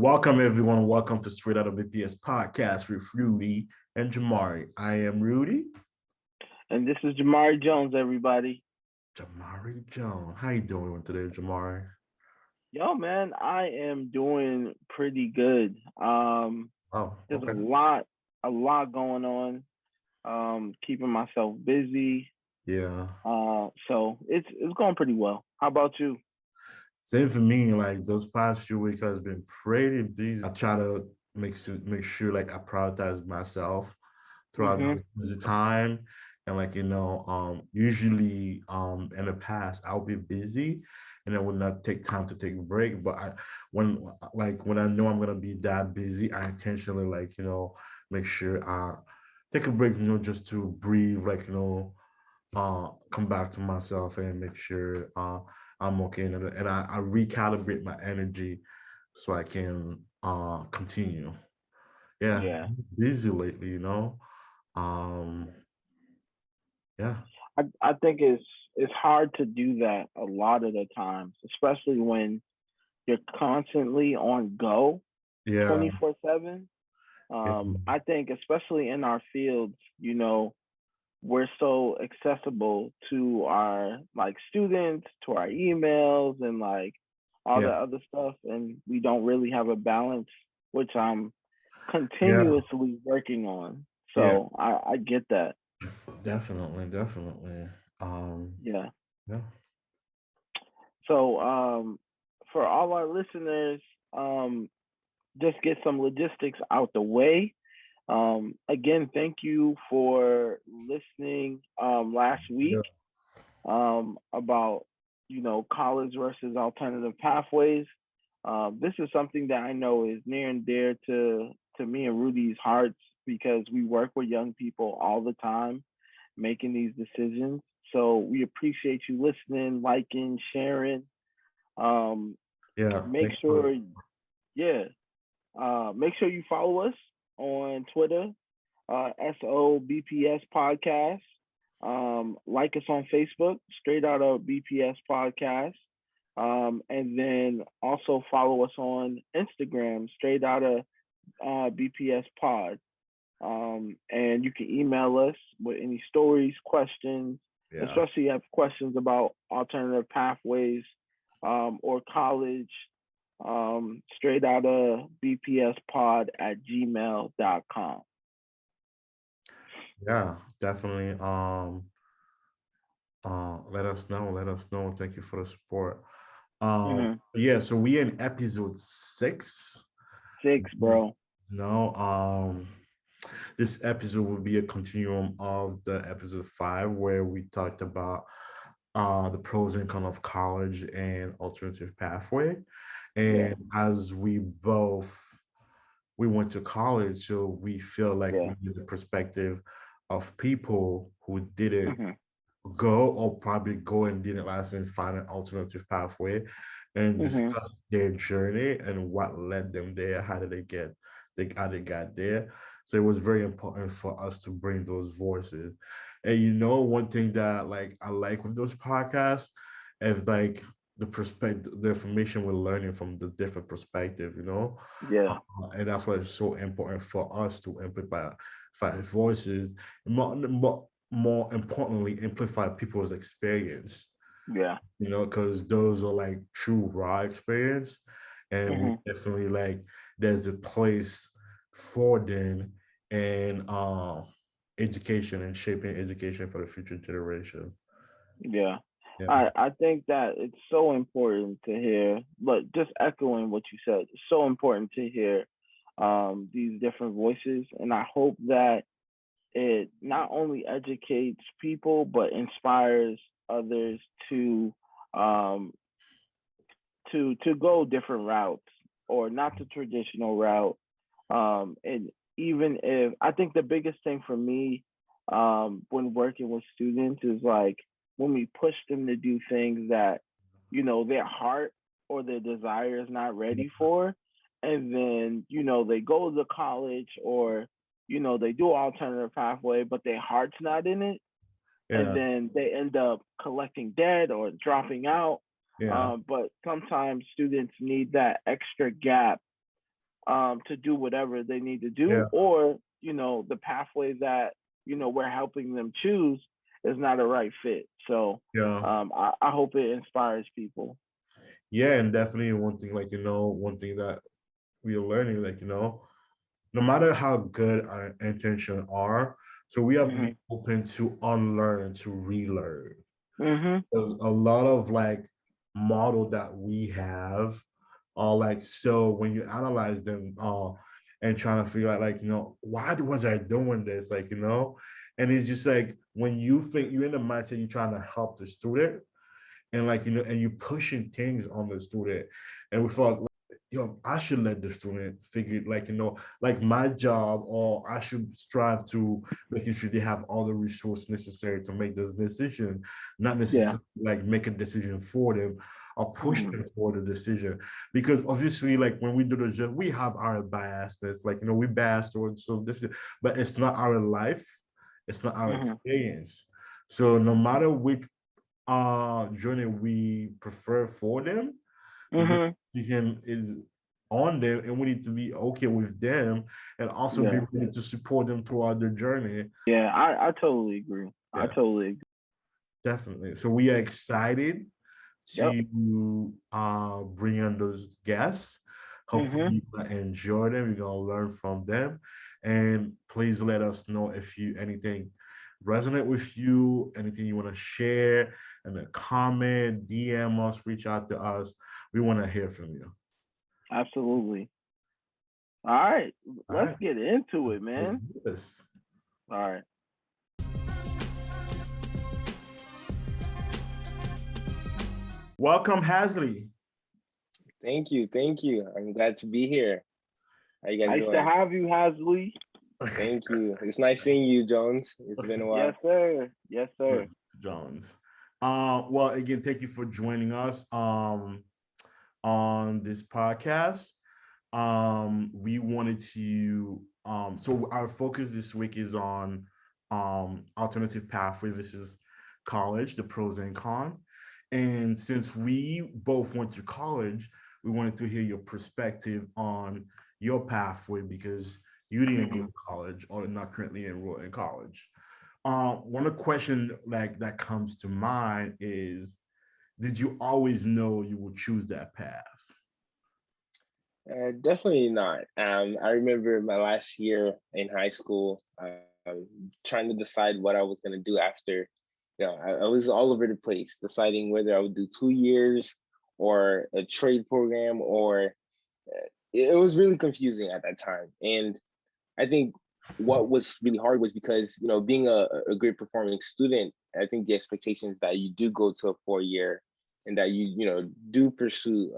Welcome, everyone. Welcome to Straight Out of BPS podcast with Rudy and Jamari. I am Rudy. And this is Jamari Jones, everybody. Jamari Jones. How you doing today, Jamari? Yo, man, I am doing pretty good. Oh, There's okay. a lot going on. Keeping myself busy. Yeah. So it's going pretty well. How about you? Same for me. Like those past few weeks has been pretty busy. I try to make sure like I prioritize myself throughout Mhm. this busy time. And usually in the past I'll be busy and I would not take time to take a break. But when I know I'm gonna be that busy, I intentionally make sure I take a break, just to breathe, come back to myself and make sure I'm okay. And I recalibrate my energy so I can continue. Yeah, Yeah. busy lately. Um, yeah, I think it's hard to do that a lot of the times, especially when you're constantly on go yeah, 24/7. yeah, I think especially in our fields, we're so accessible to our like students, to our emails and like all yeah, the other stuff, and we don't really have a balance, which I'm yeah, continuously working on. yeah, So I get that. definitely, definitely. Um, Yeah. yeah, So for all our listeners, um just get some logistics out the way. Again, thank you for listening last week yeah, about college versus alternative pathways. This is something that I know is near and dear to me and Rudy's hearts because we work with young people all the time making these decisions. So we appreciate you listening, liking, sharing. Um, yeah. make Thanks for this. sure, yeah, make sure you follow us on Twitter, SOBPS Podcast. Like us on Facebook, Straight Out of BPS Podcast. And then also follow us on Instagram, Straight Out of BPS Pod. And you can email us with any stories, questions, Yeah, especially if you have questions about alternative pathways or college. Straight out of BPS pod at gmail.com. yeah, definitely. Let us know. Let us know. Thank you for the support. Mm-hmm. Yeah. So we in episode 6. 6, bro. No, this episode will be a continuum of the episode 5 where we talked about the pros and cons of college and alternative pathway. Yeah, And as we went to college, so we feel like yeah. we need the perspective of people who didn't Mm-hmm. go or probably go and didn't last and find an alternative pathway and Mm-hmm. discuss their journey and what led them there. How did how they got there. So it was very important for us to bring those voices. And one thing that like I like with those podcasts is like the information we're learning from the different perspective. Yeah. And that's why it's so important for us to amplify voices, more importantly, amplify people's experience, Yeah. because those are like true raw experience. And we Mm-hmm. definitely like there's a place for them in education and shaping education for the future generation. Yeah. Yeah. I think that it's so important to hear, but just echoing what you said, it's so important to hear these different voices. And I hope that it not only educates people, but inspires others to um, to go different routes or not the traditional route. And even if I think the biggest thing for me when working with students is like when we push them to do things that their heart or their desire is not ready for, and then they go to college or they do alternative pathway, but their heart's not in it, and Yeah. then they end up collecting debt or dropping out. Yeah. But sometimes students need that extra gap to do whatever they need to Yeah. do, or the pathway that we're helping them choose is not a right fit. So Yeah. I hope it inspires people. Yeah, and definitely one thing that we are learning, no matter how good our intention are, so we have to be Mhm. open to unlearn, to relearn. Mhm. There's a lot of model that we have, so when you analyze them, and trying to figure out why was I doing this, and it's just like when you think you're in the mindset you're trying to help the student, and and you pushing things on the student, and we thought, I should let the student figure, my job, or I should strive to making sure they have all the resources necessary to make this decision, not Yeah. necessarily make a decision for them or push Mhm. them toward the decision. Because obviously, when we do the job, we have our biasness, we bias towards so this, but it's not our life, it's not our Mhm. experience. So no matter which journey we prefer for them, the Mhm. decision is on them, and we need to be okay with them, and also be Yeah. ready to support them throughout their journey. Yeah. I totally agree. I Yeah, totally agree. definitely. So we are excited Yep. to bring on those guests. Hopefully Mhm. you're gonna enjoy them, you're gonna learn from them. And please let us know if you anything resonate with you, anything you want to share, and a comment, DM us, reach out to us. We want to hear from you. Absolutely. All right. All Let's right. get into Let's, it, let's man. do this. All right. Welcome, Hasley. Thank you. Thank you. I'm glad to be here. How you guys Nice to doing? have you, Hasley. Thank you. It's nice seeing you, Jones. It's been a Yes, while. sir. Yes, sir. Jones. Well, again, thank you for joining us on this podcast. We wanted to so our focus this week is on alternative pathway versus college, the pros and cons. And since we both went to college, we wanted to hear your perspective on your pathway because you didn't go Mhm. to college or not currently enrolled in college. One of the questions that comes to mind is, did you always know you would choose that path? Definitely not. I remember my last year in high school, trying to decide what I was going to do after. I was all over the place, deciding whether I would do 2 years or a trade program, or it was really confusing at that time. And I think what was really hard was because, being a great performing student, I think the expectations that you do go to a 4 year and that you do pursue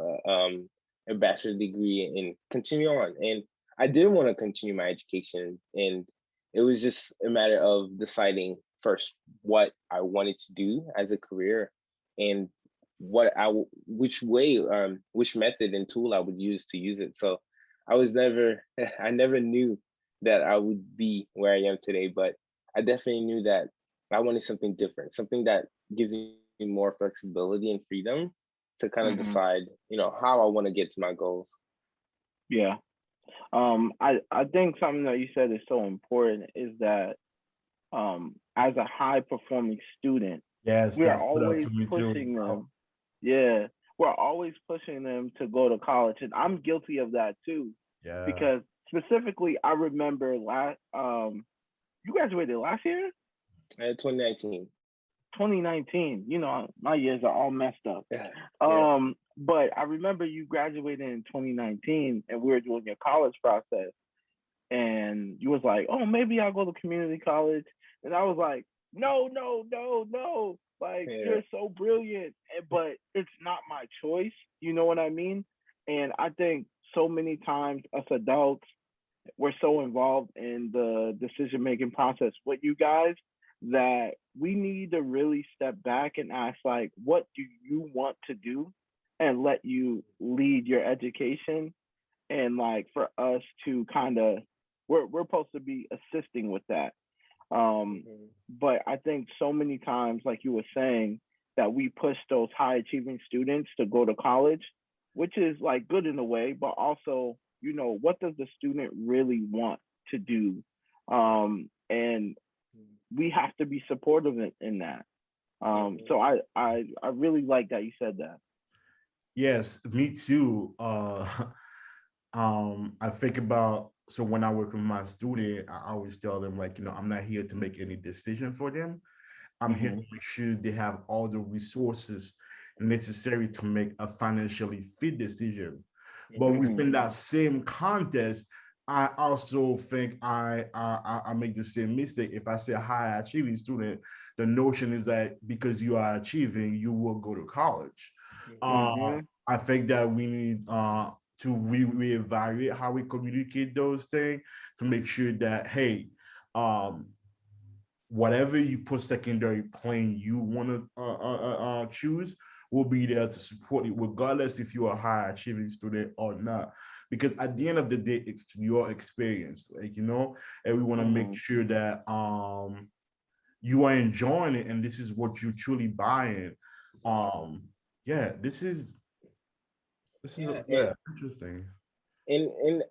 a bachelor degree and continue on. And I did want to continue my education. And it was just a matter of deciding first what I wanted to do as a career and which way, which method and tool I would use to use it. So I was never, I never knew that I would be where I am today, but I definitely knew that I wanted something different, something that gives me more flexibility and freedom to kind of Mhm. decide, how I want to get to my goals. Yeah. I think something that you said is so important is that as a high performing student, Yes, we're that stood out always to me too. pushing Wow. them. Yeah, we're always pushing them to go to college, and I'm guilty of that too. Yeah. Because specifically, I remember last you graduated last year, 2019. 2019. My years are all messed up. Yeah. Yeah. But I remember you graduated in 2019, and we were doing your college process, and you was like, "Oh, maybe I'll go to community college," and I was like, "No, no, no, no! Like Yeah. you're so brilliant, but it's not my choice." You know what I mean? And I think so many times us adults we're so involved in the decision making process with you guys that we need to really step back and ask like what do you want to do and let you lead your education and like for us to kind of we're supposed to be assisting with that um Mhm. but I think so many times like you were saying that we push those high achieving students to go to college which is like good in a way but also what does the student really want to do, and we have to be supportive in that. So I really like that you said that. Yes, me too. I think about, so when I work with my student, I always tell them, like, I'm not here to make any decision for them. I'm here to Mhm. make sure they have all the resources necessary to make a financially fit decision. But Mhm. within that same context, I also think I make the same mistake. If I say high achieving student, the notion is that because you are achieving, you will go to college. Uh, Mhm. I think that we need to reevaluate how we communicate those things to make sure that, hey, um, whatever you put secondary plan you want to choose, will be there to support you, regardless if you're a high achieving student or not. Because at the end of the day, it's your experience, like, and we want to make Mhm. sure that you are enjoying it and this is what you truly buying. Um, yeah, this is Yeah, yeah, interesting. and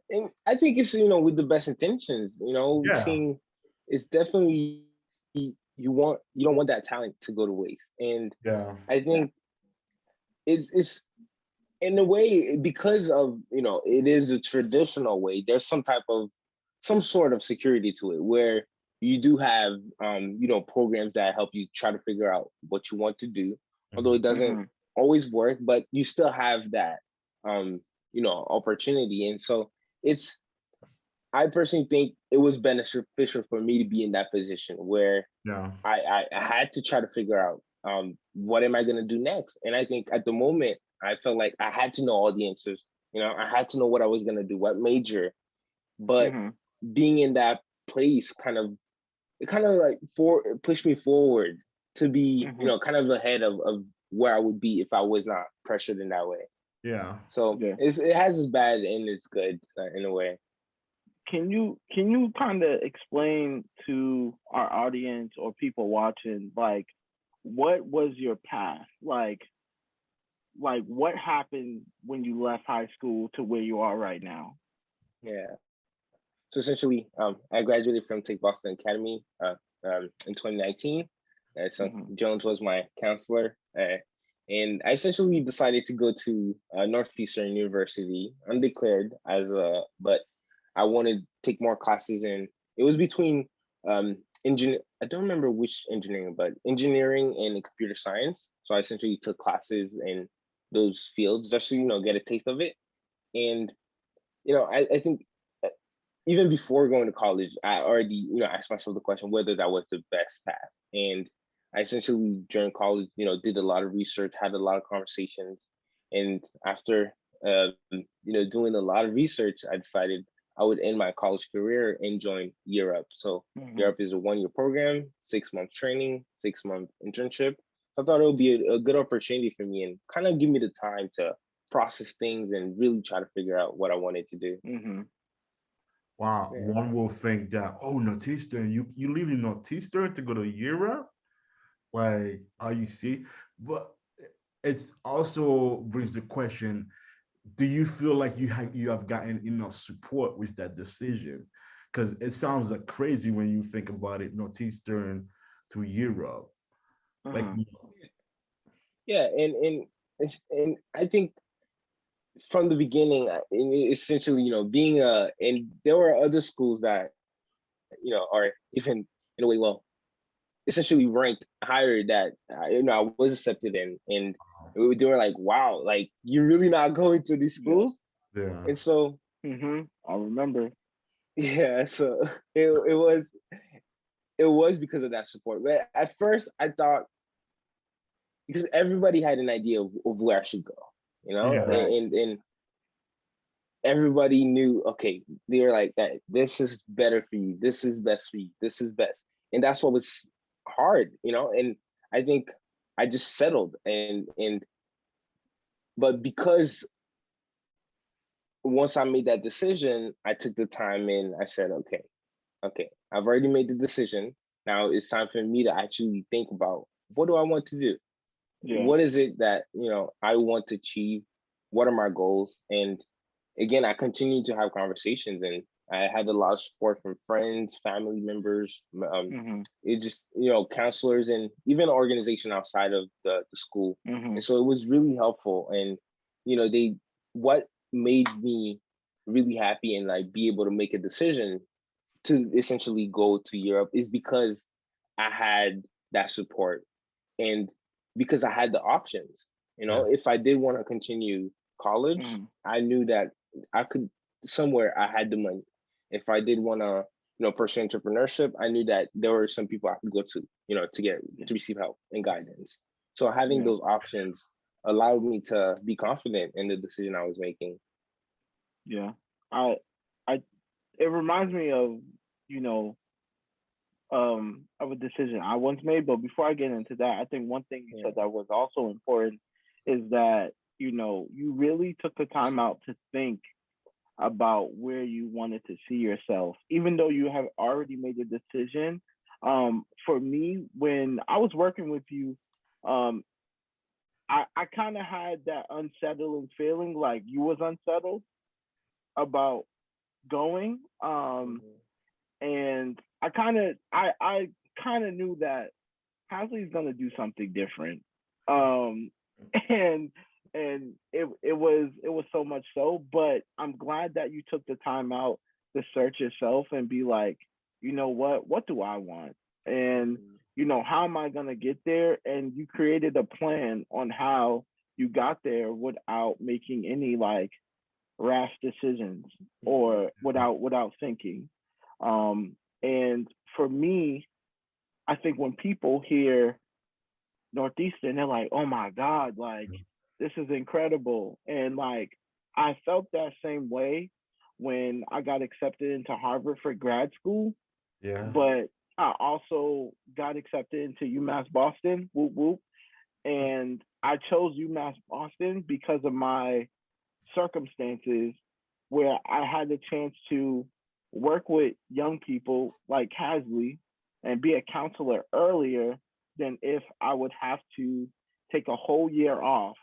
I think it's with the best intentions. Yeah, Seeing it's definitely you don't want that talent to go to waste, and yeah, I think it's in a way because of it is a traditional way. There's some sort of security to it where you do have programs that help you try to figure out what you want to do, although mhm, it doesn't Mhm. always work, but you still have that opportunity. And so it's I personally think it was beneficial for me to be in that position where yeah, I had to try to figure out what am I going to do next. And I think at the moment I felt like I had to know all the answers. I had to know what I was going to do, what major. But Mhm. being in that place kind of like pushed me forward to be Mhm. kind of ahead of where I would be if I was not pressured in that way. yeah. So Yeah. it has its bad and its good in a way. Can you kind of explain to our audience or people watching, like, what was your path like what happened when you left high school to where you are right now? Yeah. So essentially, I graduated from Take Boston Academy in 2019. So Mhm. Jones was my counselor, and I essentially decided to go to Northeastern University, undeclared but I wanted to take more classes, and it was between engineer. I don't remember which engineering, but engineering and computer science. So I essentially took classes in those fields just to get a taste of it, and I think even before going to college, I already, asked myself the question whether that was the best path. And I essentially during college, did a lot of research, had a lot of conversations, and after, doing a lot of research, I decided I would end my college career and join Europe. So Mhm. Europe is a 1 year program, 6 month training, 6 month internship. I thought it would be a good opportunity for me and kind of give me the time to process things and really try to figure out what I wanted to do. Mhm. Wow, Yeah. one will think that, oh, Northeastern, you live in Northeastern to go to Europe? Like, are you see? But it's also brings the question, do you feel like you have gotten enough support with that decision? Because it sounds like crazy when you think about it, Northeastern to Europe. Like, Mhm. Yeah, and I think from the beginning, essentially, being and there were other schools that are even in a way, well, essentially ranked higher that I was accepted in, and they were like, wow, like you're really not going to these Yeah. schools, yeah, and so Mhm. I remember. yeah, so it was because of that support. But at first, I thought because everybody had an idea of where I should go, yeah, Right. and everybody knew, okay, they were like that, this is better for you, this is best for you, this is best. And that's what was hard, and I think I just settled and but because once I made that decision, I took the time and I said, okay, I've already made the decision. Now it's time for me to actually think about what do I want to do? Yeah. What is it that, I want to achieve? What are my goals? And again, I continued to have conversations, and I had a lot of support from friends, family members. Mhm. It just, counselors, and even an organization outside of the school. And Mhm. so it was really helpful. And, what made me really happy and like be able to make a decision to essentially go to Europe is because I had that support, and because I had the options. Yeah. If I did want to continue college, Mhm. I knew that I could, somewhere I had the money. If I did want to, pursue entrepreneurship, I knew that there were some people I could go to, Yeah. to receive help and guidance. So having Yeah. those options allowed me to be confident in the decision I was making. Yeah. I I it reminds me of, you know, of a decision I once made. But before I get into that, I think one thing you Yeah. said that was also important is that, you really took the time out to think about where you wanted to see yourself, even though you have already made a decision. For me, when I was working with you, um, I kind of had that unsettling feeling, like you was unsettled about going. Mhm. And I kind of knew that Hasley's gonna do something different. Um, and it was so much so, but I'm glad that you took the time out to search yourself and be like, what do I want? And Mhm. how am I gonna get there? And you created a plan on how you got there without making any like rash decisions Mhm. or without thinking. And for me, I think when people hear Northeastern, they're like, "Oh my God, like this is incredible." And like I felt that same way when I got accepted into Harvard for grad school, Yeah. but I also got accepted into UMass Boston. Whoop whoop. And I chose UMass Boston because of my circumstances where I had the chance to work with young people like Hasley and be a counselor earlier than if I would have to take a whole year off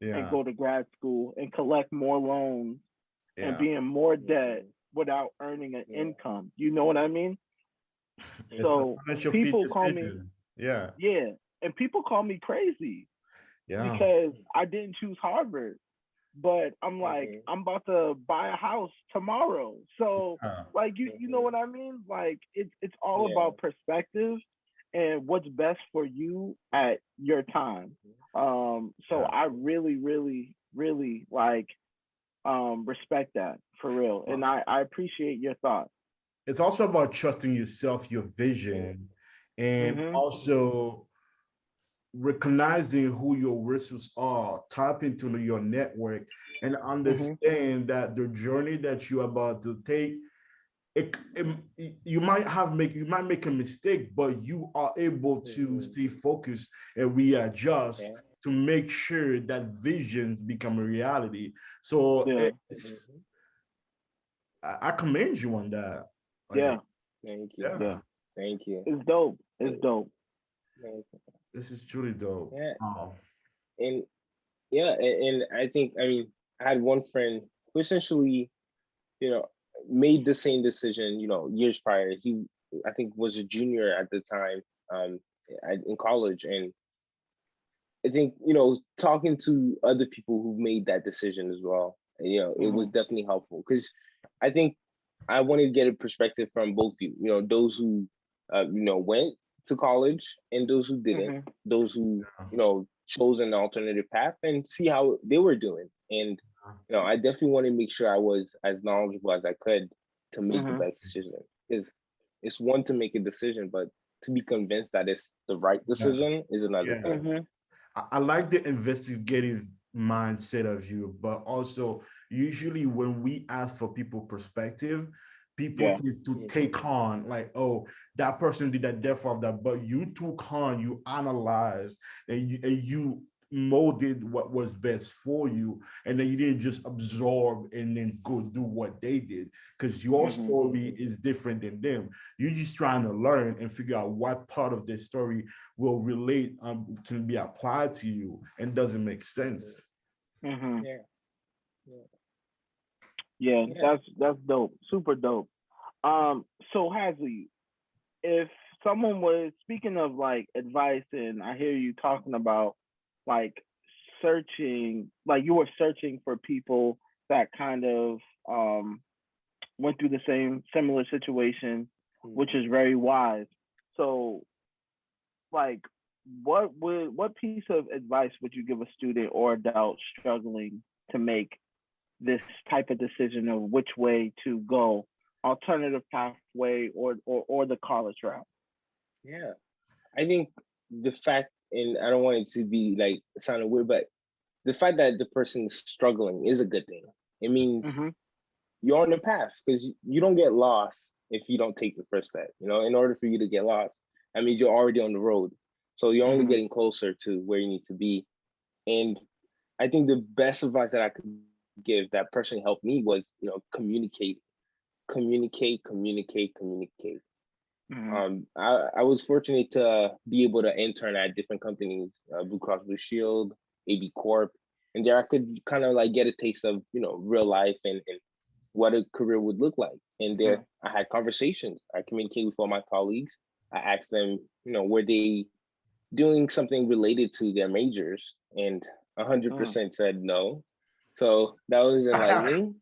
and Yeah. go to grad school and collect more loans and Yeah. be in more debt Mhm. without earning an Yeah. income. You know what I mean? It's a So financial fit people call me, decision. Yeah. yeah, and people call me crazy Yeah. because I didn't choose Harvard, but I'm like, Mhm. I'm about to buy a house tomorrow. So Yeah. like you know Mhm. what I mean? Like it's all Yeah. about perspective and what's best for you at your time. So Yeah. I really, really, really like respect that for real. And I appreciate your thoughts. It's also about trusting yourself, your Yeah. vision, and Mm-hmm. also recognizing who your resources are, tap into your network, and Mm-hmm. understand that the journey that you're about to take, you might make a mistake, but you are able to Mhm. stay focused and readjust Yeah. to make sure that visions become a reality. So Yeah. it's Mhm. I commend you on that. Like, Yeah. Thank you. yeah, Yeah. Thank you. It's dope. Uh, It's dope. Thank you. this is truly dope. Yeah. Oh, And yeah, and I think, I mean, I had one friend who essentially, you know, made the same decision, years prior. He, I think, was a junior at the time, um, in college. And I think, talking to other people who made that decision as well, it was Mm-hmm. definitely helpful, because I think I wanted to get a perspective from both of you, those who, went to college and those who didn't, Mm-hmm. those who, chose an alternative path, and see how they were doing. And, I definitely want to make sure I was as knowledgeable as I could to make the Mm-hmm. best decision. Because it's one to make a decision, but to be convinced that it's the right yeah, decision is another yeah. thing. Mm-hmm. I like the investigative mindset of you, but also usually when we ask for people perspective, people Yeah. tend to take Mhm. on like, oh, that person did that, therefore that. But you took on, you analyzed, and you molded what was best for you, and then you didn't just absorb and then go do what they did because your Mm-hmm. story Mhm. is different than them. You're just trying to learn and figure out what part of their story will relate, can be applied to you and doesn't make Mhm. sense. Mm-hmm. Yeah. Yeah. Yeah, Yeah. that's dope. Super dope. So Hasley, if someone was speaking of like advice, and I hear you talking about like searching, like you were searching for people that kind of um went through the same similar situation, which Mhm. is very wise. So like what piece of advice would you give a student or adult struggling to make this type of decision of which way to go, alternative pathway or the college route? Yeah. I think the fact, and I don't want it to be like sounding weird, but the fact that the person is struggling is a good thing. It means Mm-hmm. you're on the path because you don't get lost if you don't take the first step. You know, in order for you to get lost, that means you're already on the road. So you're only Mm-hmm. getting closer to where you need to be. And I think the best advice that I could give that person helped me was, communicate, communicate. Mm-hmm. I was fortunate to be able to intern at different companies, Blue Cross Blue Shield, AB Corp, and there I could kind of like get a taste of real life and what a career would look like. And there I had conversations. I communicated with all my colleagues. I asked them, were they doing something related to their majors, and Mm-hmm. 100% said no. So that was enlightening.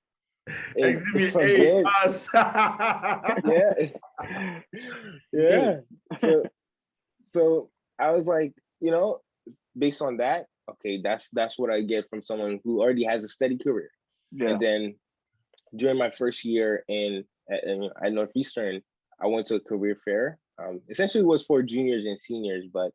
And Exhibit from A, there, us. yeah, Good. yeah. So I was like, based on that, okay, that's what I get from someone who already has a steady career. Yeah. And then during my first year at Northeastern, I went to a career fair. Essentially, it was for juniors and seniors, but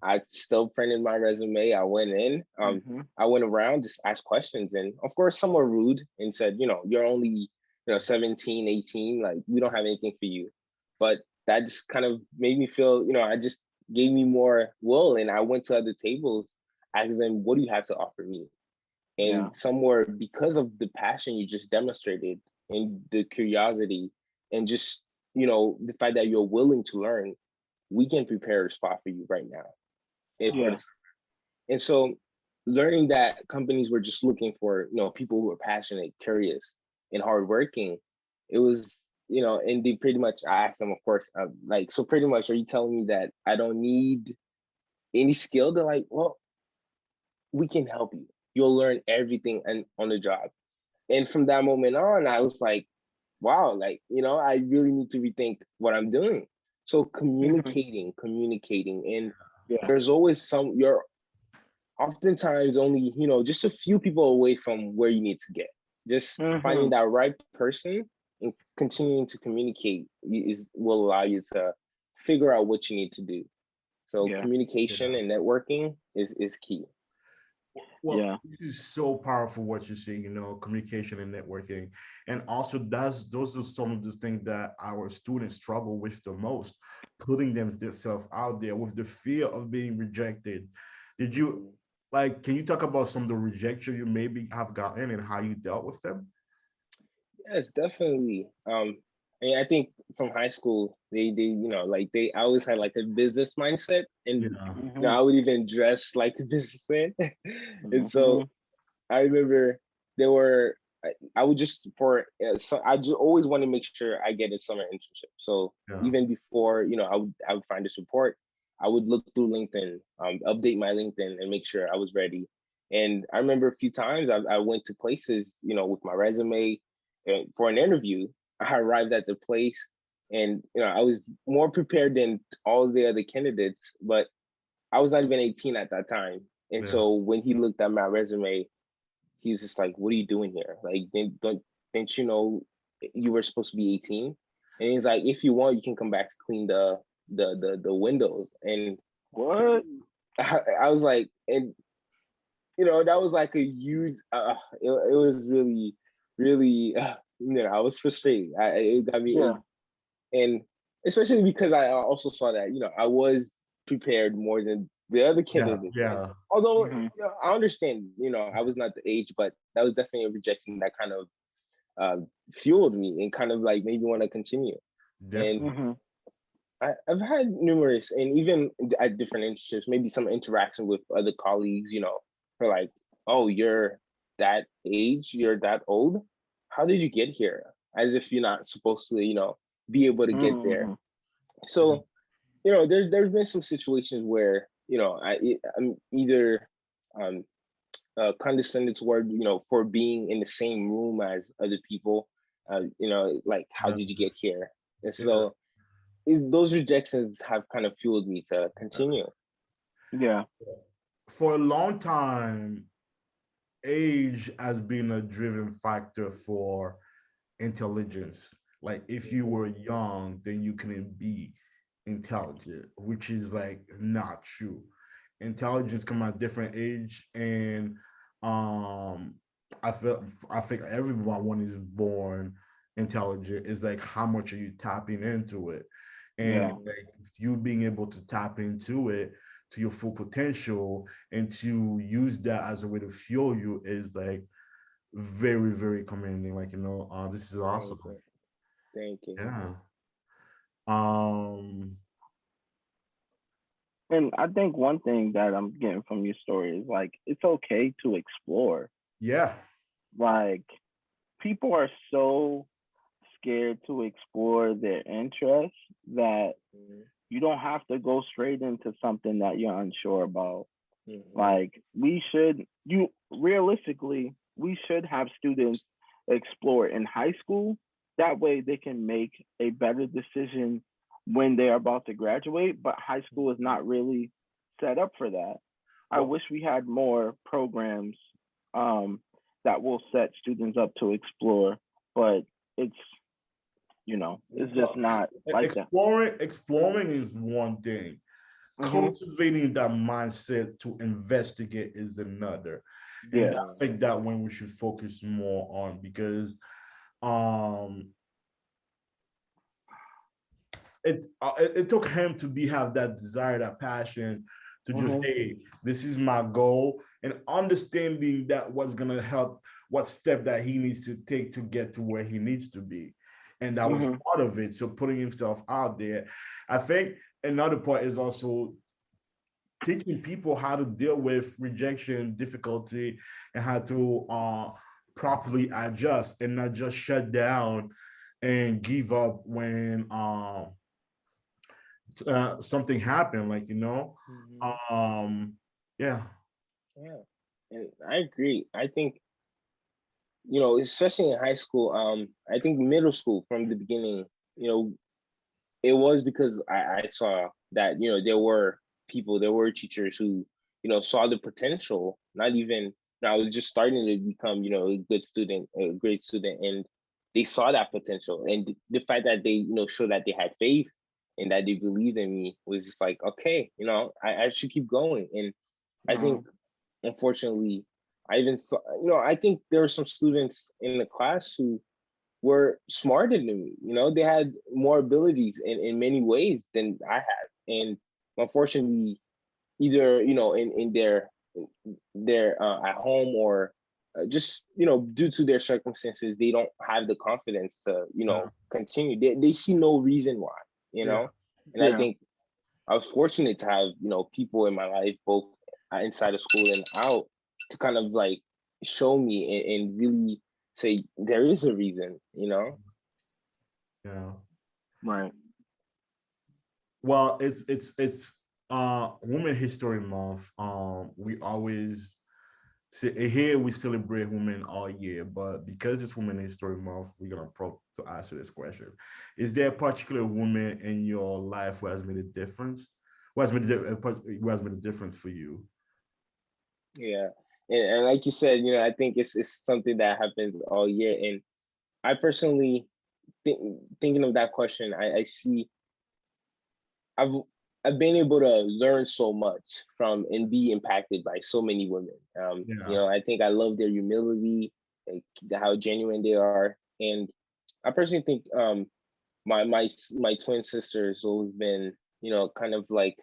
I still printed my resume. I went in. Mm-hmm. I went around, just asked questions, and of course, some were rude and said, you're only 17, 18, like we don't have anything for you. But that just kind of made me feel, I just gave me more will, and I went to other tables, asked them, what do you have to offer me? Yeah. And somewhere because of the passion you just demonstrated and the curiosity and just the fact that you're willing to learn, we can prepare a spot for you right now and for Yeah. this. And so learning that companies were just looking for people who are passionate, curious, and hardworking, it was and they pretty much, I asked them, of course, like, so pretty much, are you telling me that I don't need any skill? They're like, well, we can help you. You'll learn everything and on the job. And from that moment on, I was like, wow, like, I really need to rethink what I'm doing. So Mm-hmm. communicating. And Yeah. there's always you're oftentimes only, just a few people away from where you need to get. Just Mm-hmm. finding that right person and continuing to communicate will allow you to figure out what you need to do. So Yeah. communication Yeah. and networking is key. Well, Yeah. this is so powerful what you're saying, communication and networking. And also those are some of the things that our students struggle with the most, putting themselves out there with the fear of being rejected. Did you like can you talk about some of the rejection you maybe have gotten and how you dealt with them? Yes, definitely. And I think from high school, they like I always had like a business mindset, and Yeah. Mm-hmm. I would even dress like a businessman. And Mm-hmm. so I remember there were I would just so I just always want to make sure I get a summer internship. So Yeah. even before I would find a support, I would look through LinkedIn, update my LinkedIn, and make sure I was ready. And I remember a few times I went to places, with my resume for an interview. I arrived at the place, and I was more prepared than all the other candidates, but I was not even 18 at that time. And Yeah. so when he looked at my resume, he was just like, "What are you doing here? Like, didn't you know you were supposed to be 18?" And he's like, "If you want, you can come back to clean the windows." And What? I was like, and that was like a huge. It was really, really. I was frustrated. It got Yeah. me, and especially because I also saw that I was prepared more than the other Yeah. candidates. Like, Yeah. although Mm-hmm. I understand, I was not the age, but that was definitely a rejection that kind of fueled me and kind of like made me want to continue. And Definitely. Mm-hmm. I've had numerous, and even at different internships, maybe some interaction with other colleagues, for like, oh, you're that age, you're that old. how did you get here? As if you're not supposed to, be able to get there. Mm-hmm. So, there's been some situations where, I'm either um, condescended toward, for being in the same room as other people. Like, how Yeah. did you get here? And Yeah. so those rejections have kind of fueled me to continue. Yeah. For a long time, age has been a driven factor for intelligence. Like if you Mhm. were young, then you couldn't be intelligent, which is like not true. Intelligence come at different age, and um, I think everyone when is born intelligent is like how much are you tapping into it, and Yeah. like you being able to tap into it to your full potential and to use that as a way to fuel you is like very, very commending. Like, this is awesome. Thank you. Thank you. Yeah. Um, And I think one thing that I'm getting from your story is like it's okay to explore. yeah. Like people are so scared to explore their interests that Mhm. you don't have to go straight into something that you're unsure about. Mhm. Like we should you realistically we should have students explore in high school. That way they can make a better decision when they're about to graduate, but high school is not really set up for that. I Well, wish we had more programs um, that will set students up to explore, but it's it's just well, not like that. exploring is one thing. Hmm. Cultivating that mindset to investigate is another. And Yeah. I Yeah. think that when we should focus more on because um it took him to be have that desire, that passion to just, Hmm. hey, this is my goal, and understanding that what's gonna help, what step that he needs to take to get to where he needs to be, and that was Hmm. part of it. So putting himself out there, I think another part is also teaching people how to deal with rejection, difficulty, and how to properly adjust and not just shut down and give up when something happened, like Mhm. um yeah. Yeah. And I agree. I think, especially in high school, I think middle school from the beginning, you know, it was because I saw that, there were people, there were teachers who, saw the potential, not even, I was just starting to become, a good student, a great student, and they saw that potential. And the fact that they, showed that they had faith and that they believed in me was just like, okay, I should keep going. And I think, Hmm. unfortunately, I even saw, I think there were some students in the class who were smarter than me. They had more abilities in many ways than I had. And unfortunately, either, in their at home or just, due to their circumstances, they don't have the confidence to, Yeah. continue. They see no reason why, Yeah. and I Yeah. think I was fortunate to have, people in my life, both inside of school and out, to kind of like show me and really say there is a reason. Yeah. Right. Well, it's Women History Month. We always say here we celebrate women all year, but because it's Women History Month, we're gonna to answer this question. Is there a particular woman in your life who has made a difference? Who has made a difference for you? Yeah. And like you said, I think it's something that happens all year. And I personally thinking of that question, I see I've I've been able to learn so much from and be impacted by so many women. Yeah. I think I love their humility, like how genuine they are. And I personally think my twin sisters always been, kind of like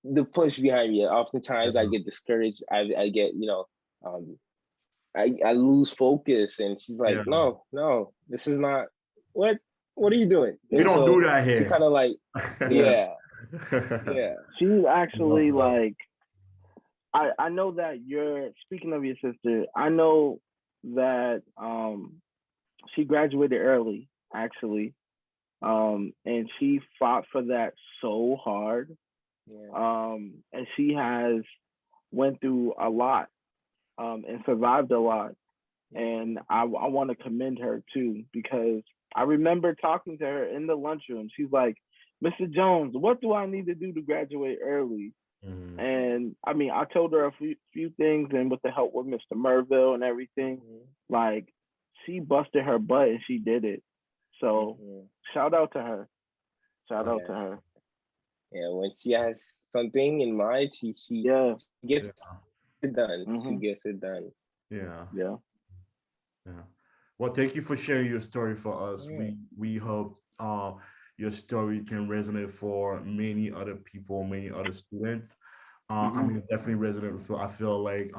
the push behind me. Oftentimes I Yeah. get discouraged. I get, um, I lose focus, and she's like, Yeah. no, no, this is not what what are you doing? We And don't do so that she here. kind of like, Yeah. yeah, yeah, She's actually Love that. like I know that you're speaking of your sister. I know that she graduated early, actually. And she fought for that so hard. Yeah. And she has went through a lot, and survived a lot. And I want to commend her too, because I remember talking to her in the lunchroom. She's like, "Mr. Jones, what do I need to do to graduate early?" Mhm. And I mean, I told her a few things, and with the help with Mr. Merville and everything, like she busted her butt and she did it. So shout out to her. Shout out to Yeah. her. Yeah. When she has something in mind, she Yeah. gets Yeah. it done. She Mhm. gets it done. Yeah. Yeah. Yeah. Well, thank you for sharing your story for us. Yeah. We hope your story can resonate for many other people, many other students. I Mhm. mean, definitely resonate with. I feel like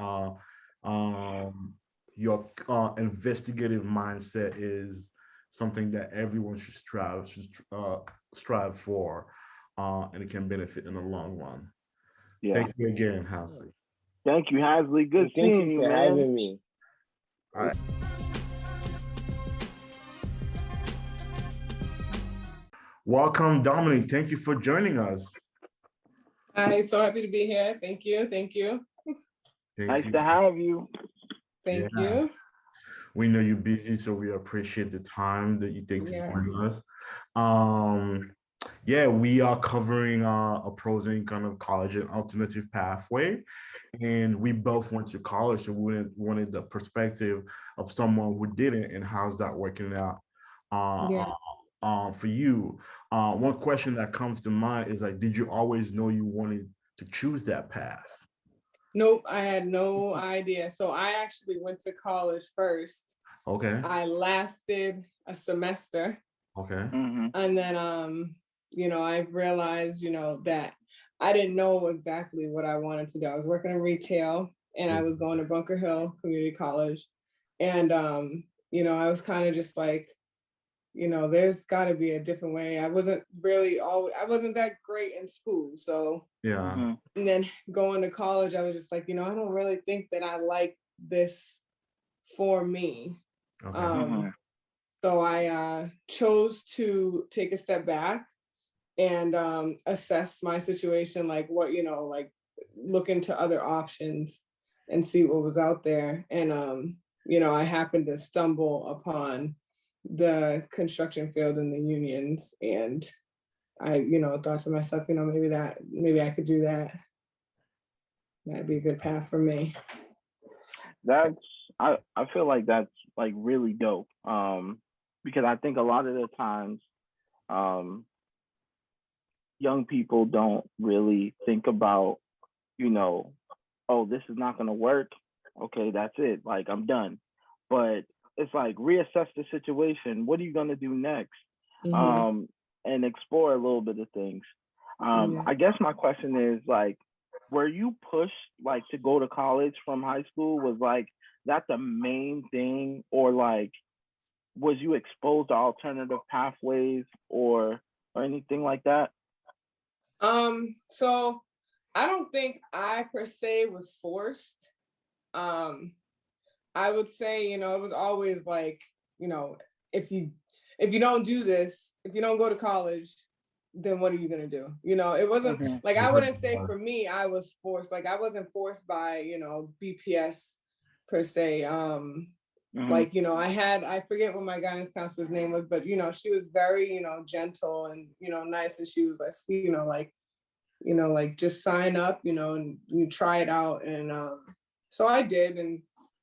um your investigative mindset is something that everyone should strive for, and it can benefit in the long run. Yeah. Thank you again, Yeah. Halsey. Thank you, Hasley. Good And thank you seeing you, for man. having me. All right. Welcome, Dominic. Thank you for joining us. Hi, so happy to be here. Thank you. Thank you. Thank Nice you. to have you. Thank Yeah. you. We know you're busy, so we appreciate the time that you take to Yeah. join us. Um, yeah, we are covering opposing kind of college and alternative pathway, and we both went to college, so we wanted the perspective of someone who didn't, and how's that working out uh, Yeah. for you. One question that comes to mind is like, did you always know you wanted to choose that path? Nope, I had no idea. So I actually went to college first. Okay, I lasted a semester, okay, Mhm. and then I realized, that I didn't know exactly what I wanted to do. I was working in retail and I was going to Bunker Hill Community College. And I was kind of just like, there's got to be a different way. I wasn't that great in school. So, yeah, Mhm. and then going to college, I was just like, I don't really think that I like this for me. okay, Um, Mhm. so I chose to take a step back and assess my situation, like like look into other options and see what was out there. And I happened to stumble upon the construction field in the unions, and I thought to myself, maybe I could do that. That'd be a good path for me. That's I feel like that's like really dope. Because I think a lot of the times, um, young people don't really think about, you know, oh, this is not gonna work. Okay, that's it. Like I'm done. But it's like reassess the situation. What are you gonna do next? Mm-hmm. Um, and explore a little bit of things. Yeah. I guess my question is like, were you pushed like to go to college from high school? Was like that the main thing, or like was you exposed to alternative pathways or anything like that? So I don't think I per se was forced. Um, I would say, it was always like, if you if you don't do this, if you don't go to college, then what are you gonna do? It wasn't Mm-hmm. like, I wouldn't say for me I was forced. Like I wasn't forced by, BPS per se. Mm-hmm. Like, I forget what my guidance counselor's name was, but she was very, gentle and, nice. And she was like, like just sign up, and you try it out. And so I did,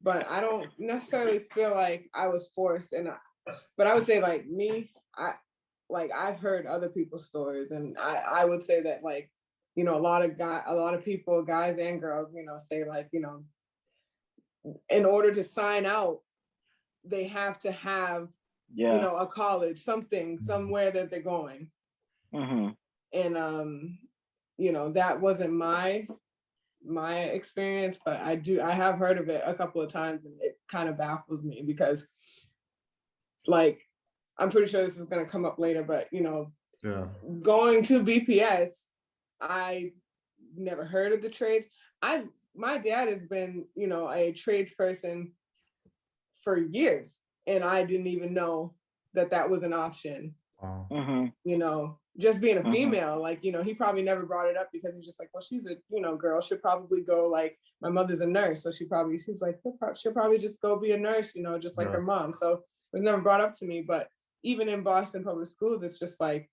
but I don't necessarily feel like I was forced. But I would say like me, I've heard other people's stories, and I would say that like, a lot of people, guys and girls, say like, in order to sign out, they have to have, Yeah. a college, something, somewhere that they're going. Mm-hmm. And that wasn't my experience, but I have heard of it a couple of times, and it kind of baffles me because like I'm pretty sure this is going to come up later, but yeah, going to BPS, I never heard of the trades. My dad has been, a tradesperson for years. and I didn't even know that that was an option. Wow. You know, just being a Mhm. female, like, you know, he probably never brought it up because he's just like, well, she's a, you know, girl, she'll probably go, like, my mother's a nurse, so she's like, she'll probably just go be a nurse, you know, just like Yeah. her mom. So it was never brought up to me. But even in Boston public schools, it's just like,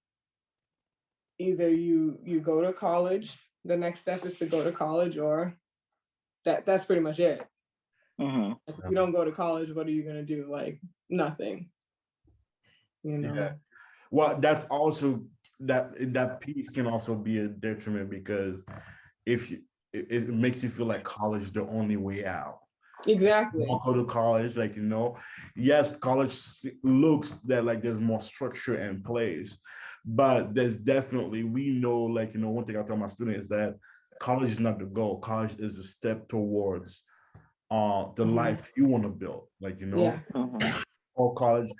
either you go to college, the next step is to go to college, or that's pretty much it. Mhm. Like, if you don't go to college, what are you gonna do? Like, nothing. You know. Yeah. Well, that's also that piece can also be a detriment because if you it makes you feel like college is the only way out. Exactly. Don't go to college, like, you know, yes, college looks that like there's more structure in place, but there's definitely, we know, like, you know, one thing I tell my students is that college is not the goal. College is a step towards the life you want to build, like, you know, Yeah. Mhm. or college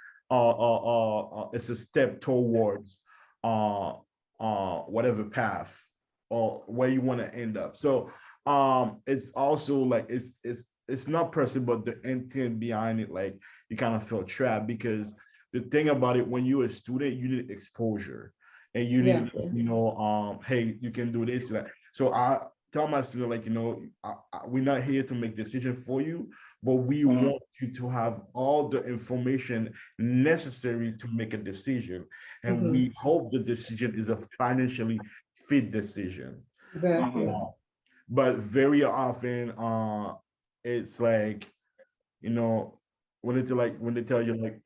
it's a step towards uh whatever path or where you want to end up. So it's also like it's not person, but the intent behind it, like you kind of feel trapped because the thing about it, when you're a student, you need exposure and you Yeah. need, you know, hey, you can do this, that. So I tell my student, like, you know, we're not here to make decision for you, but we Mhm. want you to have all the information necessary to make a decision. And Mhm. we hope the decision is a financially fit decision. Exactly. Mhm. But very often, it's like, you know, when they tell you like,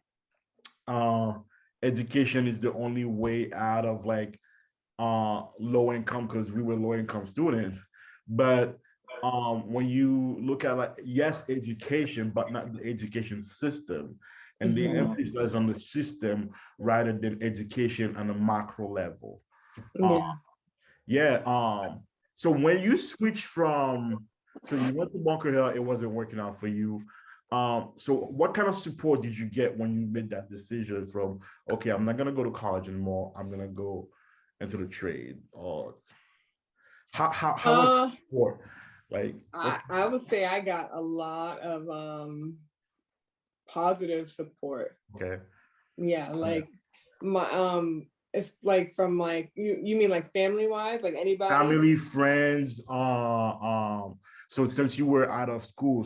uh, education is the only way out of like low income, because we were low income students. But when you look at like, yes, education, but not the education system, and the Mhm. emphasis on the system rather than education on a macro level. uh, Yeah. yeah. So when you switch from, so you went to Bunker Hill, it wasn't working out for you. So what kind of support did you get when you made that decision from, okay, I'm not gonna go to college anymore, I'm gonna go into the trade? Or how much Uh, support? Like what's I would say I got a lot of positive support. okay? Yeah, Yeah. like my it's like from like you mean like family wise, like anybody? Family, friends, so since you were out of school,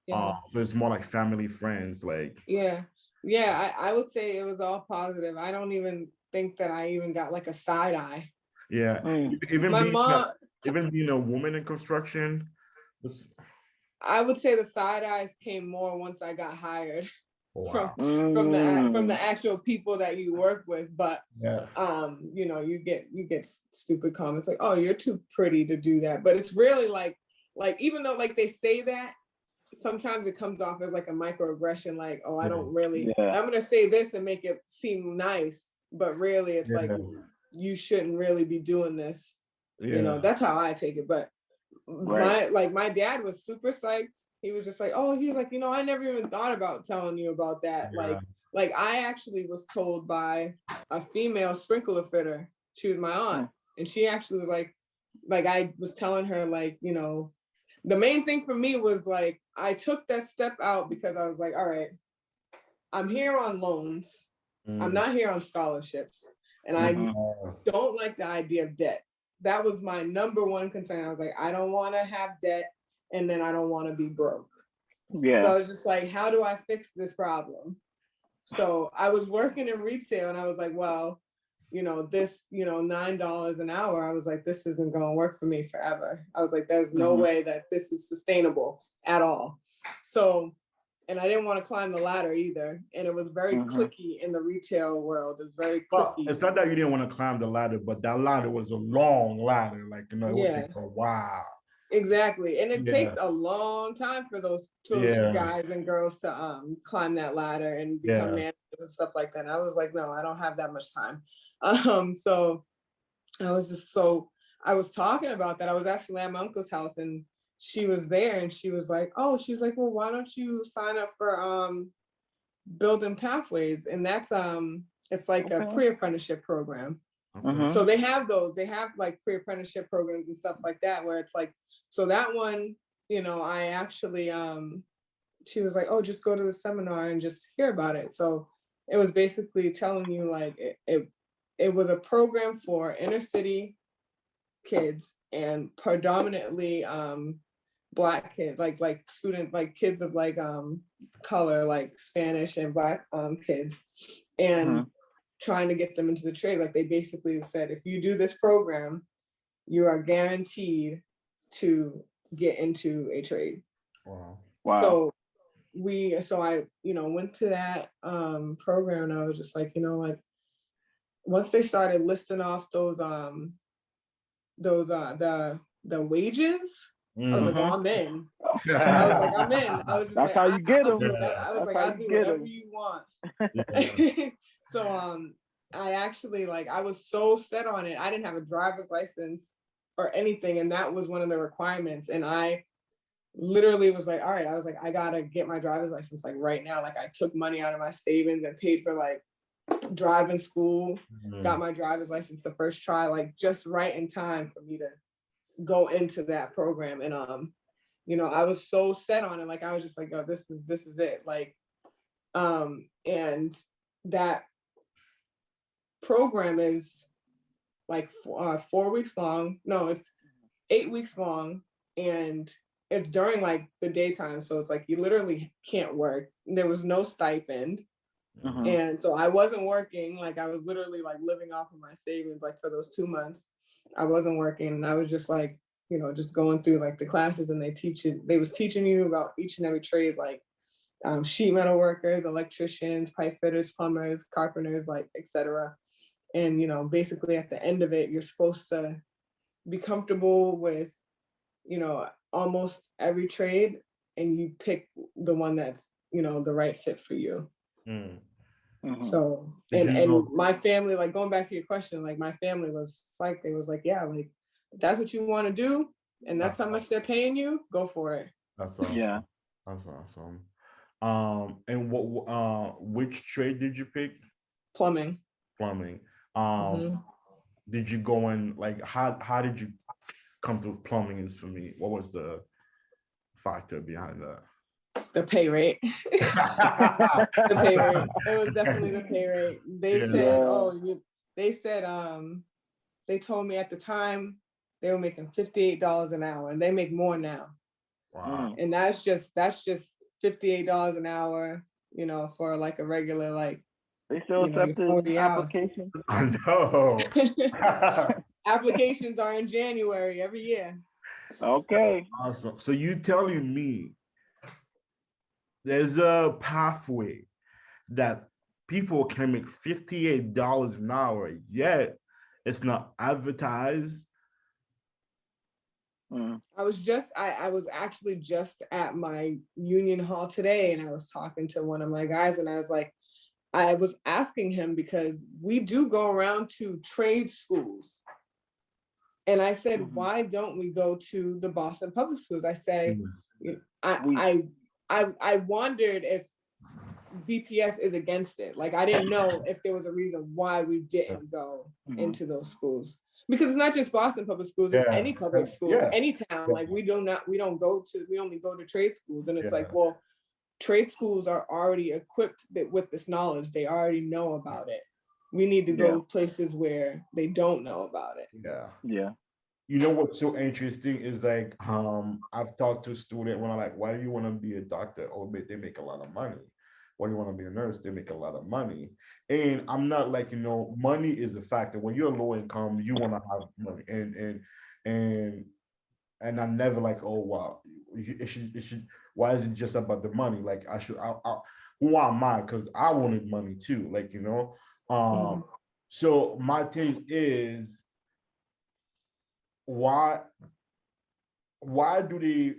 Yeah. so it's more like family, friends, like Yeah. Yeah, I would say it was all positive. I don't even think that I even got like a side eye. yeah. Mm. Even My being mom, even being a woman in construction. I would say the side eyes came more once I got hired from Wow. from the Mm. actual people that you work with. But Yeah. you know, you get stupid comments like, oh, you're too pretty to do that. But it's really like even though like they say that, sometimes it comes off as like a microaggression, like, oh, I Yeah. don't really, Yeah. I'm gonna say this and make it seem nice, but really it's like, Yeah. you shouldn't really be doing this. You know, Yeah. that's how I take it. But Right. my dad was super psyched. He was just like, oh, he's like, you know, I never even thought about telling you about that. Yeah. Like I actually was told by a female sprinkler fitter. She was my aunt, and she actually was like I was telling her, like, you know, the main thing for me was like, I took that step out because I was like, all right, I'm here on loans. I'm Mm. not here on scholarships. And I Mhm. don't like the idea of debt. That was my number one concern. I was like, I don't want to have debt, and then I don't want to be broke. So I Yeah. was just like, how do I fix this problem? So I was working in retail, and I was like, well, you know, this, you know, $9 an hour, I was like, this isn't going to work for me forever. I was like, there's no Mhm. way that this is sustainable at all. So, and I didn't want to climb the ladder either. And it was very Mhm. clicky in the retail world. It was very Well, clicky. it's not that you didn't want to climb the ladder, but that ladder was a long ladder. Like, you know, it would Yeah, take a while. exactly. And it Yeah. takes a long time for those Yeah. guys and girls to climb that ladder and become Yeah. managers and stuff like that. And I was like, no, I don't have that much time. So I was talking about that. I was actually at my uncle's house, and she was there, and she was like, oh, she's like, well, why don't you sign up for building pathways? And that's it's like a Okay. pre-apprenticeship program. Okay. Mhm. So they have like pre-apprenticeship programs and stuff like that, where it's like, so that one, you know, I actually she was like, oh, just go to the seminar and just hear about it. So it was basically telling you like it was a program for inner city kids and predominantly Black kids, like student, like kids of like color, like Spanish and Black kids, and trying to get them into the trade. Like they basically said, if you do this program, you are guaranteed to get into a trade. Wow. Wow. So I, went to that program, and I was just like, like once they started listing off those the wages, I was like, oh, I'm in. I was like, I'm in. I was just That's like, how you get I'll them. do whatever. I was like, I'll do whatever you want. So I actually, like, I was so set on it. I didn't have a driver's license or anything, and that was one of the requirements. And I literally was like, all right, I was like, I gotta get my driver's license like right now. Like I took money out of my savings and paid for like driving school, got my driver's license the first try, like just right in time for me to go into that program. And I was so set on it. Like I was just like, oh, this is it. Like and that program is like 4 weeks long. No, it's 8 weeks long, and it's during like the daytime. So it's like you literally can't work. There was no stipend. And so I wasn't working. Like I was literally like living off of my savings like for those 2 months. I wasn't working, and I was just like, just going through like the classes, and they was teaching you about each and every trade, like sheet metal workers, electricians, pipe fitters, plumbers, carpenters, like etc. And basically at the end of it, you're supposed to be comfortable with almost every trade, and you pick the one that's the right fit for you. So and my family, like going back to your question, like my family was like, they was like, yeah, like if that's what you want to do and that's how much they're paying you, go for it. That's awesome. Yeah. That's awesome. And which trade did you pick? Plumbing. Did you go in, like, how did you come to plumbing? Is for me, what was the factor behind that? The pay rate. The pay rate. It was definitely the pay rate. They said, they told me at the time they were making $58 an hour, and they make more now. Wow. And that's just $58 an hour, for like a regular, like, they still accept the application. I know. Applications are in January every year. Okay. That's awesome. So you telling me there's a pathway that people can make $58 an hour, yet it's not advertised? I was actually just at my union hall today, and I was talking to one of my guys, and I was asking him, because we do go around to trade schools. And I said, why don't we go to the Boston Public Schools? I say, I wondered if BPS is against it. Like, I didn't know if there was a reason why we didn't go into those schools. Because it's not just Boston Public Schools, it's any public school, any town. Like we only go to trade schools. And it's like, well, trade schools are already equipped with this knowledge. They already know about it. We need to go places where they don't know about it. Yeah. You know what's so interesting is, like, I've talked to a student when I'm like, why do you want to be a doctor? Oh, they make a lot of money. Why do you want to be a nurse? They make a lot of money. And I'm not like, money is a factor. When you're low income, you want to have money. And I'm never like, oh wow, it should why is it just about the money? Like who am I? Because I wanted money too, like, So my thing is, why do they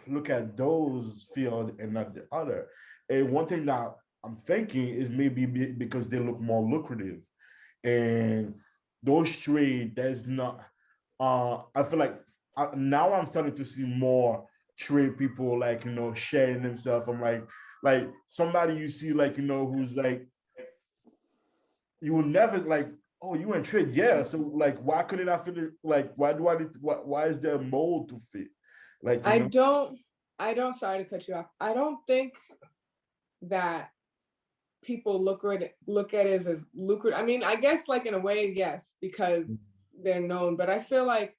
look at those fields and not the other? And one thing that I'm thinking is maybe because they look more lucrative, and those trade, there's not. I feel like now I'm starting to see more trade people, like, sharing themselves. I'm like somebody you see, like, who's like, you will never like, oh, you in trade, yeah. So like, why couldn't I fit it? Like, why is there a mold to fit? Like, I don't sorry to cut you off. I don't think that people look at it as lucrative. I mean, I guess like in a way, yes, because they're known, but I feel like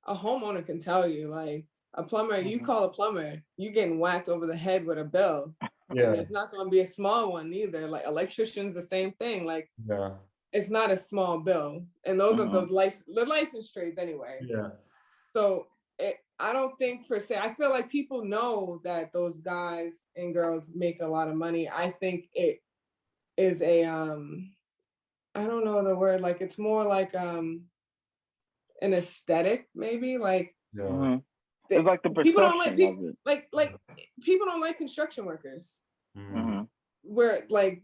a homeowner can tell you, like a plumber, you call a plumber, you getting whacked over the head with a bill. Yeah. And it's not going to be a small one either. Like electricians, the same thing. Like Yeah. it's not a small bill. And those are the license trades anyway. Yeah. So I don't think per se, I feel like people know that those guys and girls make a lot of money. I think it is a, I don't know the word, like it's more like an aesthetic, maybe, like Yeah. it's like the people don't perception like of it. like people don't like construction workers. Mm. Where like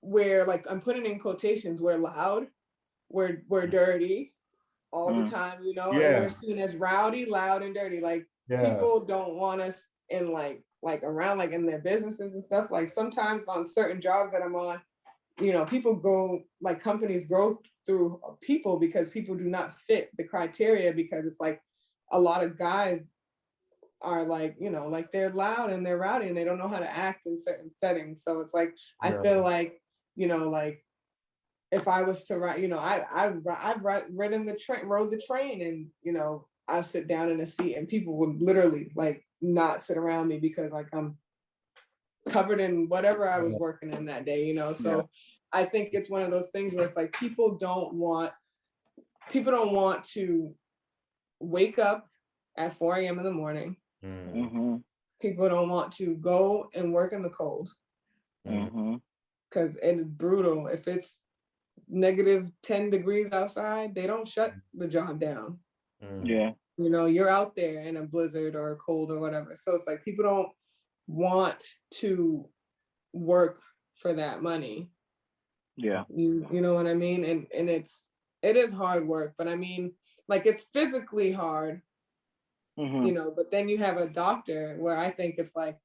where like I'm putting in quotations, we're loud, we're dirty all the time, you know, and we're seen as rowdy, loud, and dirty. Like people don't want us in like around like in their businesses and stuff. Like sometimes on certain jobs that I'm on, you know, people go, like companies grow through people because people do not fit the criteria, because it's like a lot of guys are like, you know, like they're loud and they're rowdy and they don't know how to act in certain settings. So it's like, I feel like, you know, like if I was to ride, you know, I've ridden the train, rode the train, and, you know, I sit down in a seat and people would literally like not sit around me because like I'm covered in whatever I was working in that day, you know? So I think it's one of those things where it's like, people don't want to wake up at 4 a.m. in the morning. People don't want to go and work in the cold. Because it is brutal. If it's -10 degrees outside, they don't shut the job down. Yeah. You know, you're out there in a blizzard or a cold or whatever. So it's like people don't want to work for that money. Yeah. You know what I mean? And it is hard work, but I mean, like it's physically hard, you know, but then you have a doctor where I think it's like,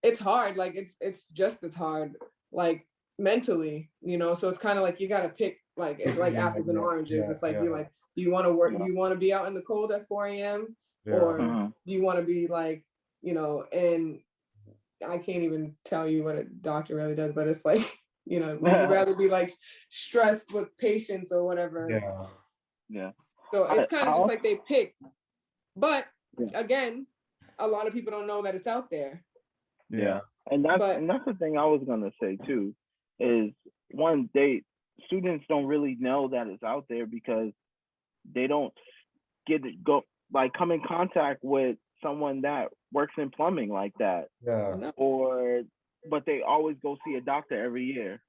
it's hard, like it's just as hard, like mentally, you know. So it's kind of like you got to pick, like it's like apples and oranges. It's like you're like, do you want to work, do you want to be out in the cold at 4 a.m. or do you want to be like, you know, and I can't even tell you what a doctor really does, but it's like, you know, would you rather be like stressed with patients or whatever? Yeah. So it's kind of just like they pick, but again, a lot of people don't know that it's out there. Yeah. And that's the thing I was gonna say too, is students don't really know that it's out there because they don't come in contact with someone that works in plumbing like that. But they always go see a doctor every year.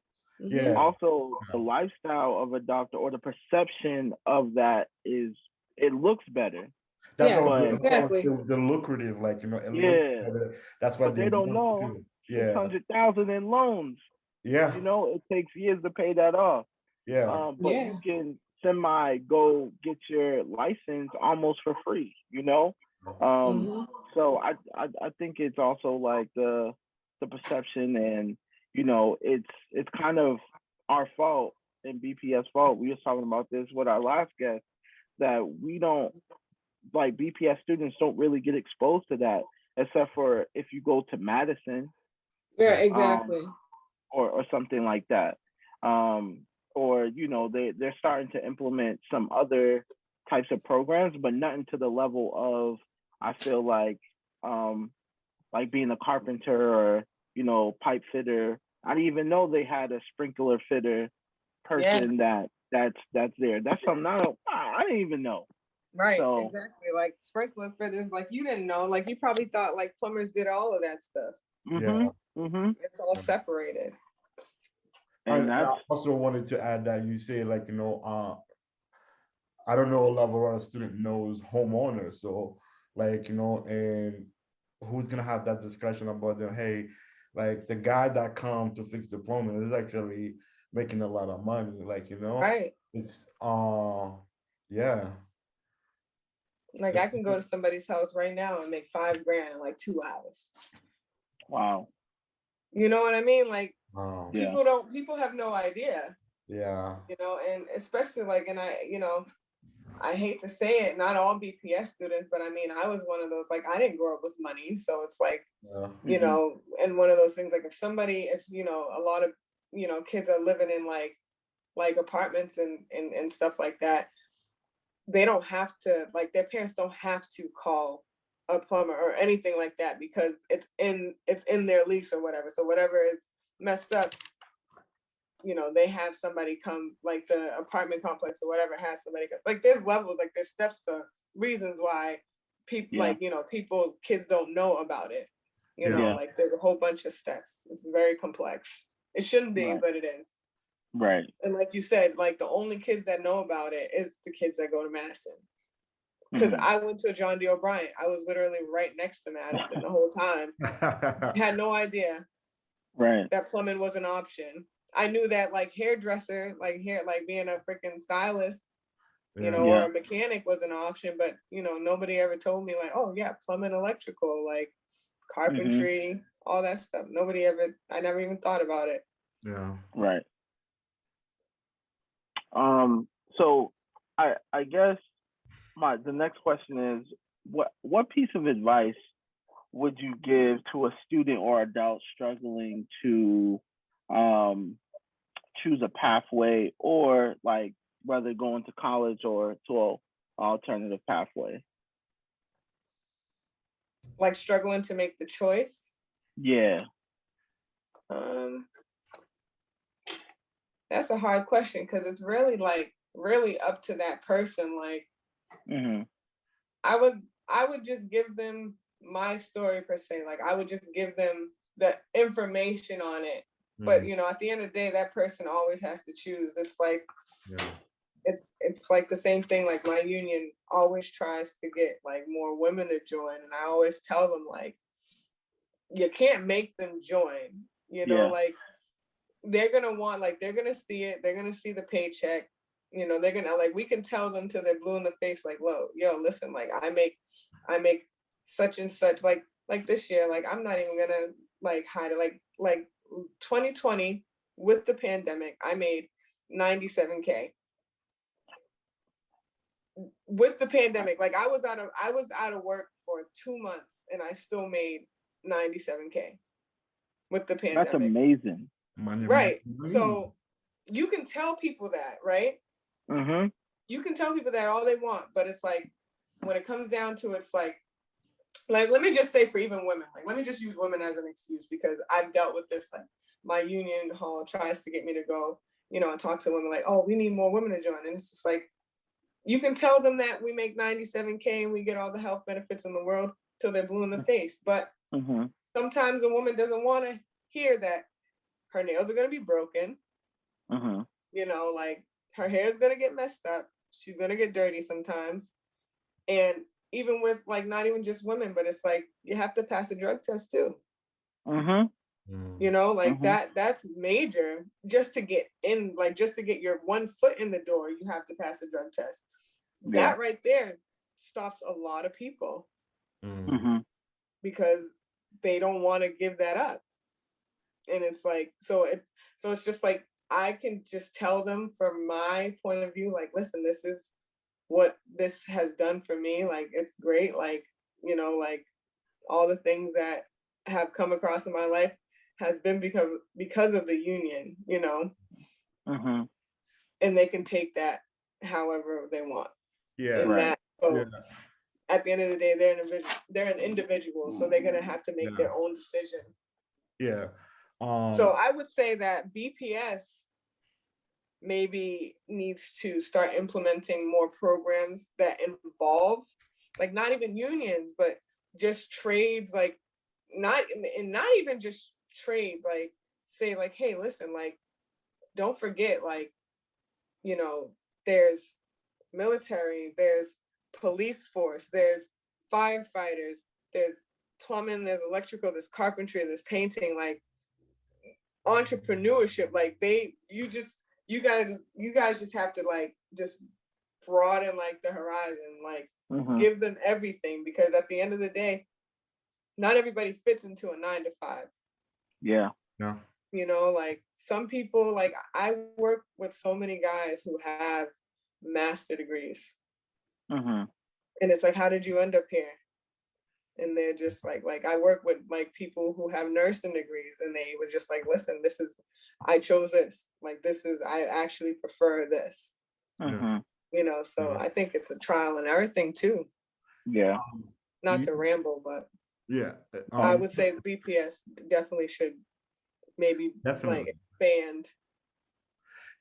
Also, the lifestyle of a doctor or the perception of that is, it looks better. That's exactly the lucrative, like, you know. That's what they don't know. 600,000 in loans. You know, it takes years to pay that off. But you can go get your license almost for free. You know, so I think it's also like the perception, and you know, it's kind of our fault and BPS fault. We were talking about this with our last guest, that we don't, like, BPS students don't really get exposed to that, except for if you go to Madison. Yeah, exactly. Or something like that. Or, you know, they're starting to implement some other types of programs, but nothing to the level of, I feel like being a carpenter or, you know, pipe fitter. I didn't even know they had a sprinkler fitter person that's there. That's something I didn't even know. Right, so, exactly. Like sprinkler fitters, like you didn't know, like you probably thought like plumbers did all of that stuff. It's all separated. And I also wanted to add that you say, like, you know, I don't know a level where a student knows homeowners. So, like, you know, and who's gonna have that discussion about them? Hey, like the guy that come to fix the plumbing is actually making a lot of money. Like, you know, it's Like I can go to somebody's house right now and make $5,000 in like 2 hours. Wow. You know what I mean? Like people have no idea. Yeah. You know, and especially like, and I, you know, I hate to say it, not all BPS students, but I mean, I was one of those, like, I didn't grow up with money. So it's like, Yeah. you know, and one of those things, like, if somebody, if, you know, a lot of, you know, kids are living in like apartments and stuff like that, they don't have to, like, their parents don't have to call a plumber or anything like that because it's in their lease or whatever. So whatever is messed up, you know, they have somebody come, like the apartment complex or whatever has somebody come. Like, there's levels, like there's steps to reasons why people, like, you know, kids don't know about it. You know, Yeah. like there's a whole bunch of steps. It's very complex. It shouldn't be, Right. but it is. Right. And like you said, like the only kids that know about it is the kids that go to Madison. Because I went to John D. O'Brien. I was literally right next to Madison the whole time. Had no idea Right. that plumbing was an option. I knew that like hairdresser, like being a freaking stylist, you know, Yeah. or a mechanic was an option, but you know, nobody ever told me like, oh yeah, plumbing, electrical, like carpentry, all that stuff. I never even thought about it. Yeah. Right. So I guess the next question is what piece of advice would you give to a student or adult struggling to choose a pathway, or like whether going to college or to an alternative pathway? Like struggling to make the choice. Yeah. That's a hard question because it's really really up to that person. Like, I would just give them my story per se. Like, I would just give them the information on it. But you know, at the end of the day, that person always has to choose. It's like, it's like the same thing. Like my union always tries to get like more women to join, and I always tell them like, you can't make them join. You know, like they're gonna want, like they're gonna see it. They're gonna see the paycheck. You know, they're gonna, like, we can tell them till they're blue in the face, like, yo, listen, like I make such and such, like this year, like I'm not even gonna like hide it, like 2020 with the pandemic, I made 97K. With the pandemic, like I was out of work for 2 months and I still made 97K with the pandemic. That's amazing. Right. So you can tell people that, right? You can tell people that all they want, but it's like when it comes down to it's like let me just say, for even women, like let me just use women as an excuse because I've dealt with this. Like my union hall tries to get me to go, you know, and talk to women like, oh, we need more women to join. And it's just like, you can tell them that we make 97K and we get all the health benefits in the world till they're blue in the face. But sometimes a woman doesn't want to hear that her nails are going to be broken. You know, like her hair is going to get messed up. She's going to get dirty sometimes. And even with like, not even just women, but it's like, you have to pass a drug test too. You know, like that's major just to get in, like just to get your one foot in the door, you have to pass a drug test. That right there stops a lot of people because they don't want to give that up. And it's like, so it's just like, I can just tell them from my point of view, like, listen, this is what this has done for me. Like, it's great. Like, you know, like all the things that have come across in my life has been because of the union, you know, and they can take that however they want. And that, so at the end of the day, they're an individual, so they're gonna have to make their own decision. So I would say that BPS maybe needs to start implementing more programs that involve, like, not even unions, but just trades, like not even just trades, like say like, hey, listen, like don't forget, like, you know, there's military, there's police force, there's firefighters, there's plumbing, there's electrical, there's carpentry, there's painting, like entrepreneurship. Like you guys just have to like just broaden like the horizon, like give them everything, because at the end of the day, not everybody fits into a 9 to 5. You know, like some people, like I work with so many guys who have master degrees, Mm-hmm. And it's like, how did you end up here? And they're just like I work with like people who have nursing degrees, and they were just like, listen, this is, I chose this, like this is, I actually prefer this, Yeah. Mm-hmm. you know. So Yeah. I think it's a trial and error thing too. Yeah. Not to ramble, but Yeah. I would say BPS definitely should maybe like Definitely. expand.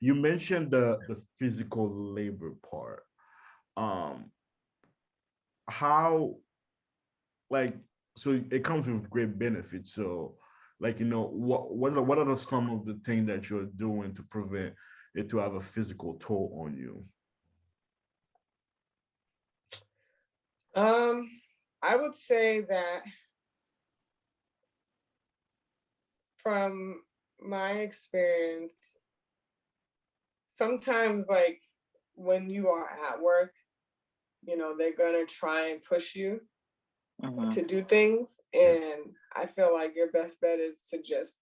You mentioned the physical labor part. Um, how, like, so it comes with great benefits. So, like, what are some of the things that you're doing to prevent it to have a physical toll on you? I would say that from my experience, sometimes like when you are at work, you know, they're gonna try and push you Mm-hmm. to do things. And I feel like your best bet is to just,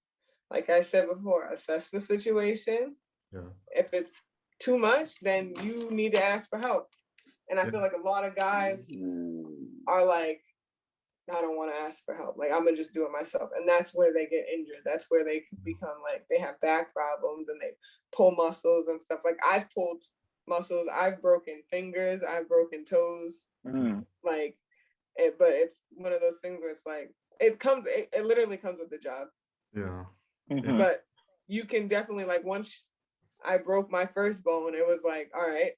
like I said before, assess the situation. Yeah. If it's too much, then you need to ask for help. And I Yeah. feel like a lot of guys are like, I don't want to ask for help. Like, I'm gonna just do it myself. And that's where they get injured. That's where they become like, they have back problems and they pull muscles and stuff. Like, I've pulled muscles, I've broken fingers, I've broken toes. Mm-hmm. Like, but it's one of those things where it's like, it literally comes with the job. Yeah. Mm-hmm. But you can definitely, like, once I broke my first bone, it was like, all right,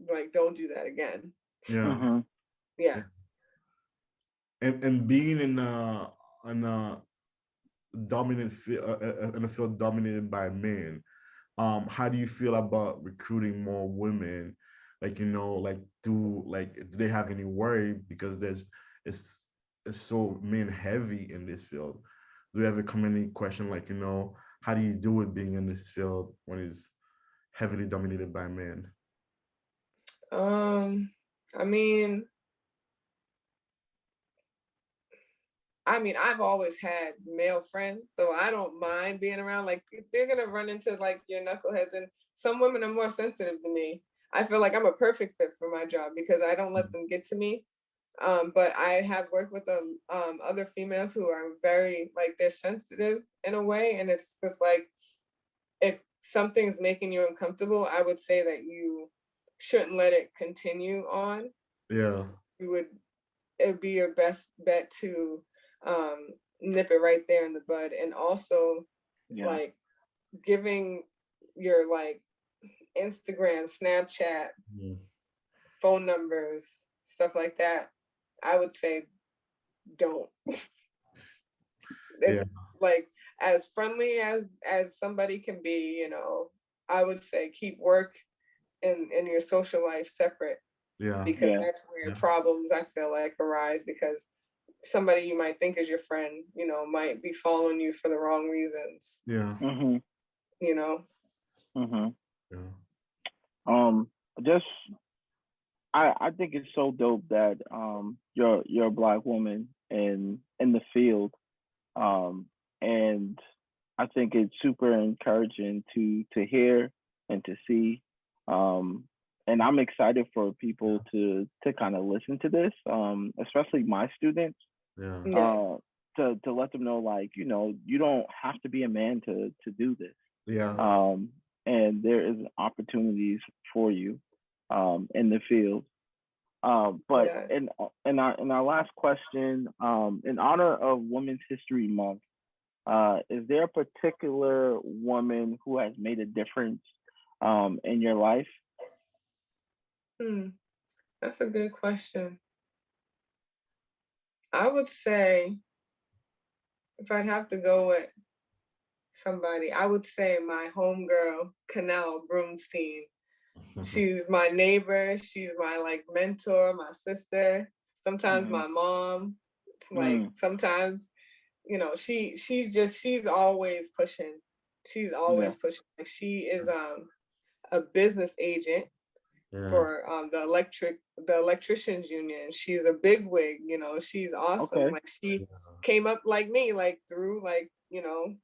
like, don't do that again. Yeah. Mm-hmm. Yeah. And being in a dominant field, in a field dominated by men, how do you feel about recruiting more women? Like, like, do they have any worry because it's it's so men heavy in this field? Do you ever come any question like, how do you do it being in this field when it's heavily dominated by men? I mean, I've always had male friends, so I don't mind being around. Like, they're gonna run into like your knuckleheads, and some women are more sensitive than me. I feel like I'm a perfect fit for my job because I don't let them get to me. But I have worked with other females who are very, like, they're sensitive in a way, and it's just like, if something's making you uncomfortable, I would say that you shouldn't let it continue on. Yeah. You would, it would be your best bet to um, nip it right there in the bud. And also, Yeah. like, giving your, like, Instagram, Snapchat, Mhm. phone numbers, stuff like that, I would say don't. Yeah. It's like, as friendly as somebody can be, you know, I would say keep work and your social life separate, Yeah. because Yeah. that's where Yeah. problems, I feel like, arise, because somebody you might think is your friend, you know, might be following you for the wrong reasons, Yeah. Mm-hmm. you know. Mm-hmm. Yeah. Just I think it's so dope that you're a Black woman in the field. And I think it's super encouraging to hear and to see. And I'm excited for people to kind of listen to this, especially my students, Yeah. Yeah. to let them know, like, you don't have to be a man to do this. Yeah. And there is opportunities for you in the field. But Yeah. in our last question, in honor of Women's History Month, is there a particular woman who has made a difference in your life? That's a good question. I would say, if I'd have to go with somebody, I would say my homegirl, Canal Broomstein. She's my neighbor. She's my, like, mentor, my sister. Sometimes Mhm. my mom. Like, Mm. sometimes, you know, she's always pushing. She's Yeah. always pushing. Like, she is a business agent Yeah. for the electricians union. She's a big wig, you know, she's awesome. Okay. Like, she came up like me, like, through, like, you know,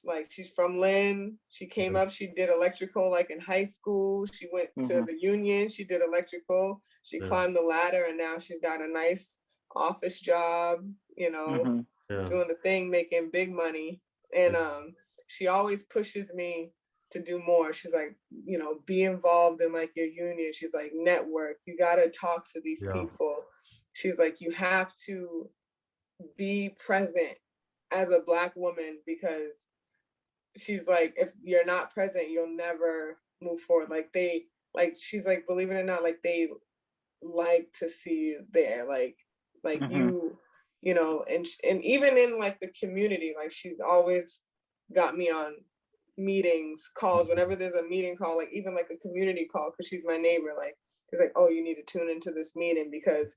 like, she's from Lynn. She came up, she did electrical, like, in high school. She went to Mhm. the union, she did electrical. she Yeah. climbed the ladder, and now she's got a nice office job, Yeah. doing the thing, making big money. And Yeah. she always pushes me to do more. She's like, be involved in like your union. She's like, network. You got to talk to these Yeah. people. She's like, you have to be present as a Black woman, because she's like, if you're not present, you'll never move forward. She's like, believe it or not, like they like to see you there, like and even in like the community, like she's always got me on meetings, calls, whenever there's a meeting call, like even like a community call, because she's my neighbor, like she's like, oh, you need to tune into this meeting because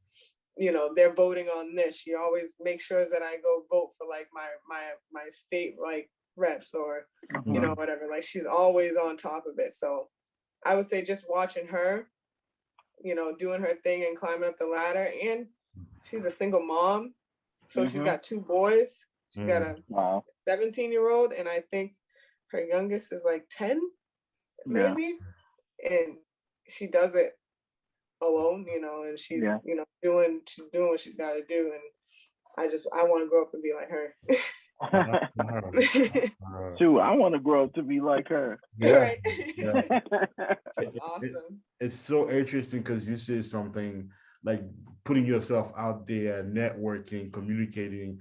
they're voting on this. She always makes sure that I go vote for like my state like reps or whatever. Like she's always on top of it. So I would say just watching her, doing her thing and climbing up the ladder. And she's a single mom, so she's got 2 boys. She's got a 17-year-old, and I think her youngest is like 10, maybe. And she does it alone, and she's doing what she's got to do. And I want to grow up and be like her. Shoot, I want to grow up to be like her. Yeah. Right. Yeah. That's awesome. It's so interesting because you say something like putting yourself out there, networking, communicating.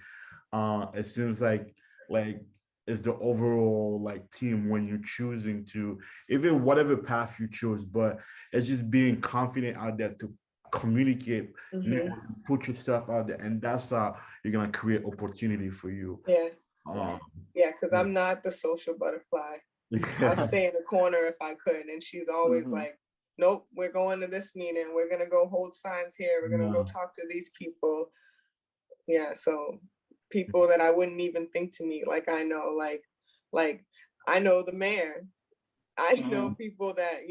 It seems like it's the overall like team when you're choosing to, even whatever path you choose, but it's just being confident out there to communicate, put yourself out there, and that's how you're gonna create opportunity for you. Because I'm not the social butterfly. I'll stay in the corner if I could. And she's always like, nope, we're going to this meeting. We're going to go hold signs here. We're going to go talk to these people. Yeah. So people that I wouldn't even think to meet, like I know, like I know the mayor. I know people that,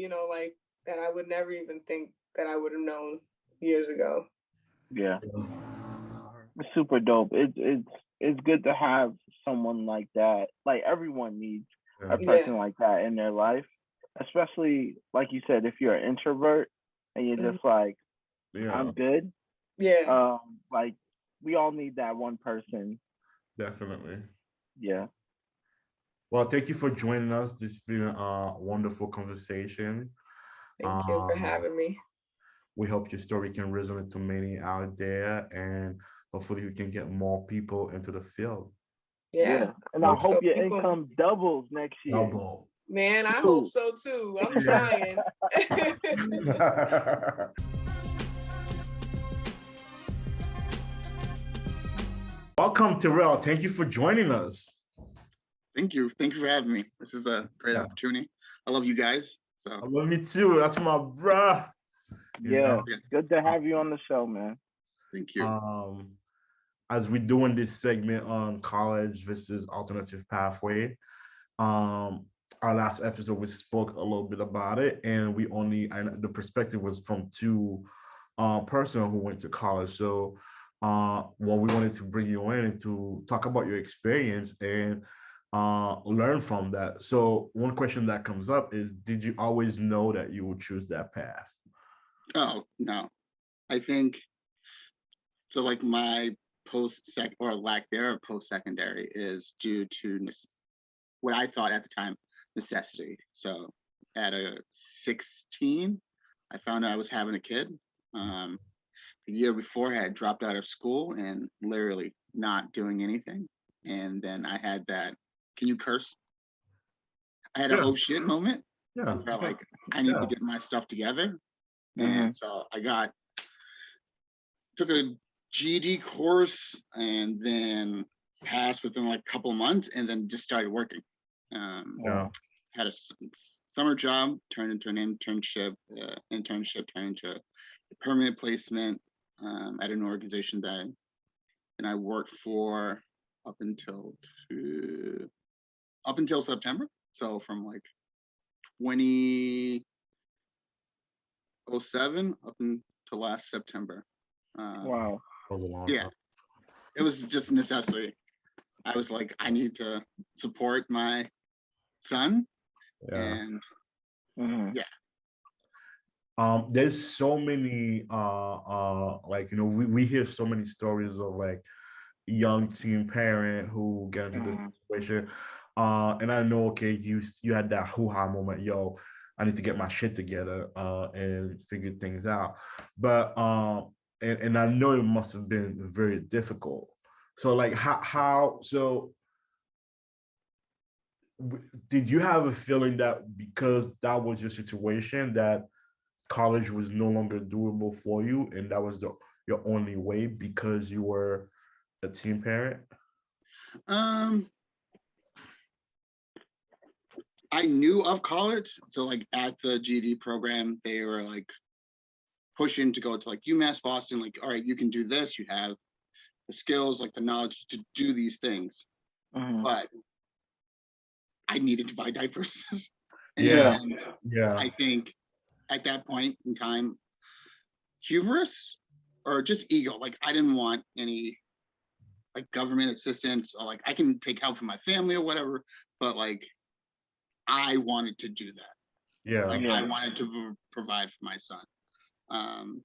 that I would never even think that I would have known years ago. Yeah. It's super dope. It's good to have someone like that. Like everyone needs a person like that in their life, especially like you said, if you're an introvert and you're just like, I'm good. Yeah. Like we all need that one person. Definitely. Yeah. Well, thank you for joining us. This has been a wonderful conversation. Thank you for having me. We hope your story can resonate to many out there, and hopefully we can get more people into the field. Yeah. And I hope your income doubles next year. Double. Man, I hope so too. I'm trying. Welcome, Terrell. Thank you for joining us. Thank you. Thank you for having me. This is a great opportunity. I love you guys. So I love me too. That's my bruh. Yeah. Good to have you on the show, man. Thank you. As we're doing this segment on college versus alternative pathway, our last episode we spoke a little bit about it, and the perspective was from 2 person who went to college. So we wanted to bring you in and to talk about your experience and learn from that. So one question that comes up is, did you always know that you would choose that path? Oh, no. I think so. Like my post-sec or lack thereof post-secondary is due to what I thought at the time necessity. So at 16, I found out I was having a kid. The year before, I had dropped out of school and literally not doing anything. And then I had that, can you curse? I had a oh shit moment. Yeah. Where like, I need to get my stuff together. And so I took a GED course and then passed within like a couple of months and then just started working. Had a summer job, turned into an internship turned into a permanent placement at an organization that I worked for up until September. So from like 2007 up until last September. Wow. Yeah, it was just a necessity. I was like, I need to support my son. And There's so many like, you know, we hear so many stories of like young teen parent who get into this Mhm. situation. And I know, okay, you had that hoo-ha moment, yo, I need to get my shit together and figure things out. But and I know it must have been very difficult. So like how so did you have a feeling that because that was your situation that college was no longer doable for you and that was the your only way because you were a teen parent? Um, I knew of college, so like at the GED program, they were like pushing to go to like UMass Boston. Like, all right, you can do this. You have the skills, like the knowledge to do these things. Mhm. But I needed to buy diapers, Yeah, Yeah. and yeah, I think at that point in time, hubris or just ego. Like I didn't want any like government assistance or like I can take help from my family or whatever, but like I wanted to do that. yeah, Like I Yeah. wanted to provide for my son. Um,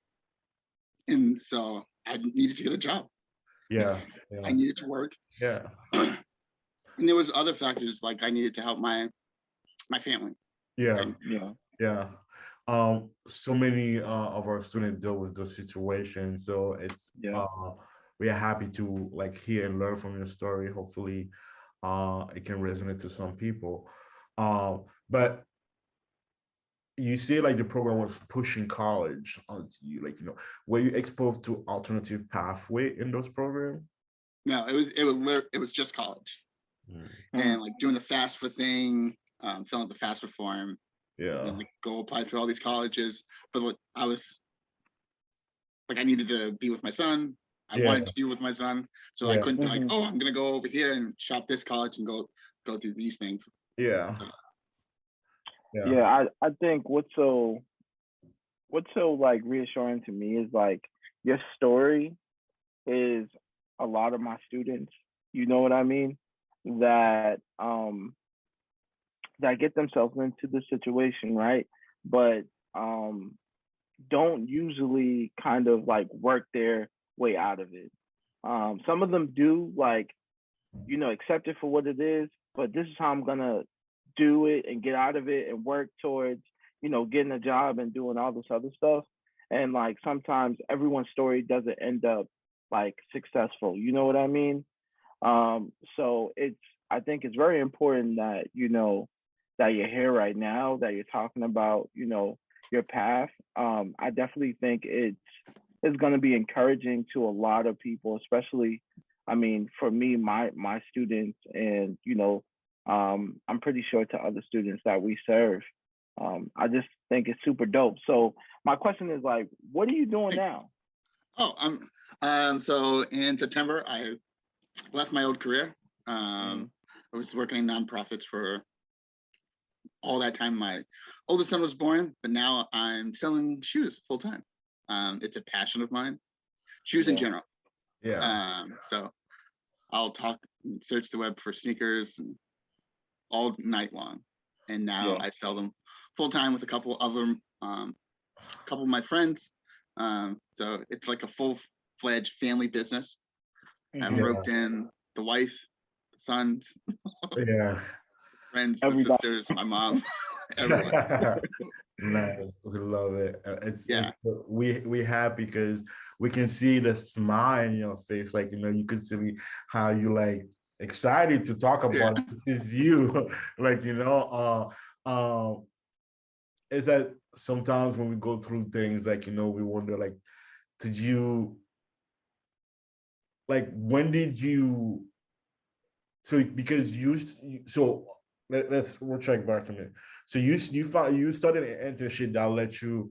and so I needed to get a job. yeah, I yeah, needed to work. yeah, And there was other factors like I needed to help my family. yeah, And Yeah. yeah. So many of our students deal with those situations, so it's Yeah. we are happy to like hear and learn from your story. Hopefully it can resonate to some people. But you say like the program was pushing college onto you, like, you know, were you exposed to alternative pathway in those programs? no, it was just college Mhm. and like doing the FAFSA thing, filling out the FAFSA form, and Yeah, then like go apply to all these colleges. But what I was like I needed to be with my son. I yeah, wanted to be with my son, so I yeah, couldn't be like, Mhm. oh, I'm gonna go over here and shop this college and go do these things. yeah, So yeah, Yeah. I think what's so like reassuring to me is like your story is a lot of my students. You know what I mean? That that get themselves into the situation, right? But um don't usually kind of like work their way out of it. Some of them do like, accept it for what it is, but this is how I'm gonna do it and get out of it and work towards, getting a job and doing all this other stuff. And like sometimes everyone's story doesn't end up like successful. You know what I mean? So I think it's very important that that you're here right now, that you're talking about your path. I definitely think it's going to be encouraging to a lot of people, especially, I mean, for me, my students, and I'm pretty sure to other students that we serve. I just think it's super dope. So my question is like, what are you doing thank you. now? Oh, so in September I left my old career. Mm, I was working in nonprofits for all that time. My oldest son was born, but now I'm selling shoes full time. It's a passion of mine, shoes in yeah. general. yeah, So I'll talk, search the web for sneakers all night long, and now Yeah. I sell them full time with a couple of them, a couple of my friends. So it's like a full fledged family business. I'm Hmm. yeah, roped in the wife, the sons, yeah. friends, the Everybody. sisters, my mom, everyone. Nice, we love it. It's Yeah, we happy because we can see the smile in your face, like, you know, you can see how you like excited to talk yeah. about it. This is you, like, you know, is that sometimes when we go through things, like, you know, we wonder like, did you like when did you so because so we'll check back a minute. So you found you started an internship that led you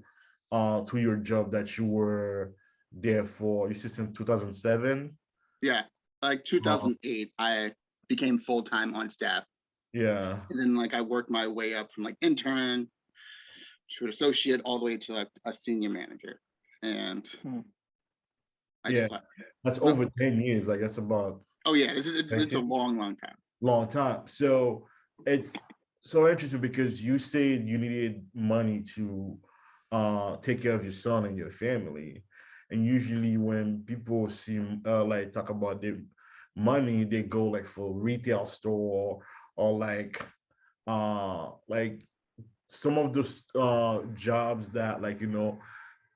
to your job that you were there for, you said, in 2007. Yeah, like uh, 2008, I became full time on staff, yeah, and then like I worked my way up from like intern to an associate all the way to like a senior manager, and Hmm. I yeah, just left. that's Left. over 10 years, like that's about Oh yeah, it's a long time. long time. So it's so interesting because you said you needed money to take care of your son and your family. And usually when people see like talk about their money, they go like for retail store or like some of those jobs that like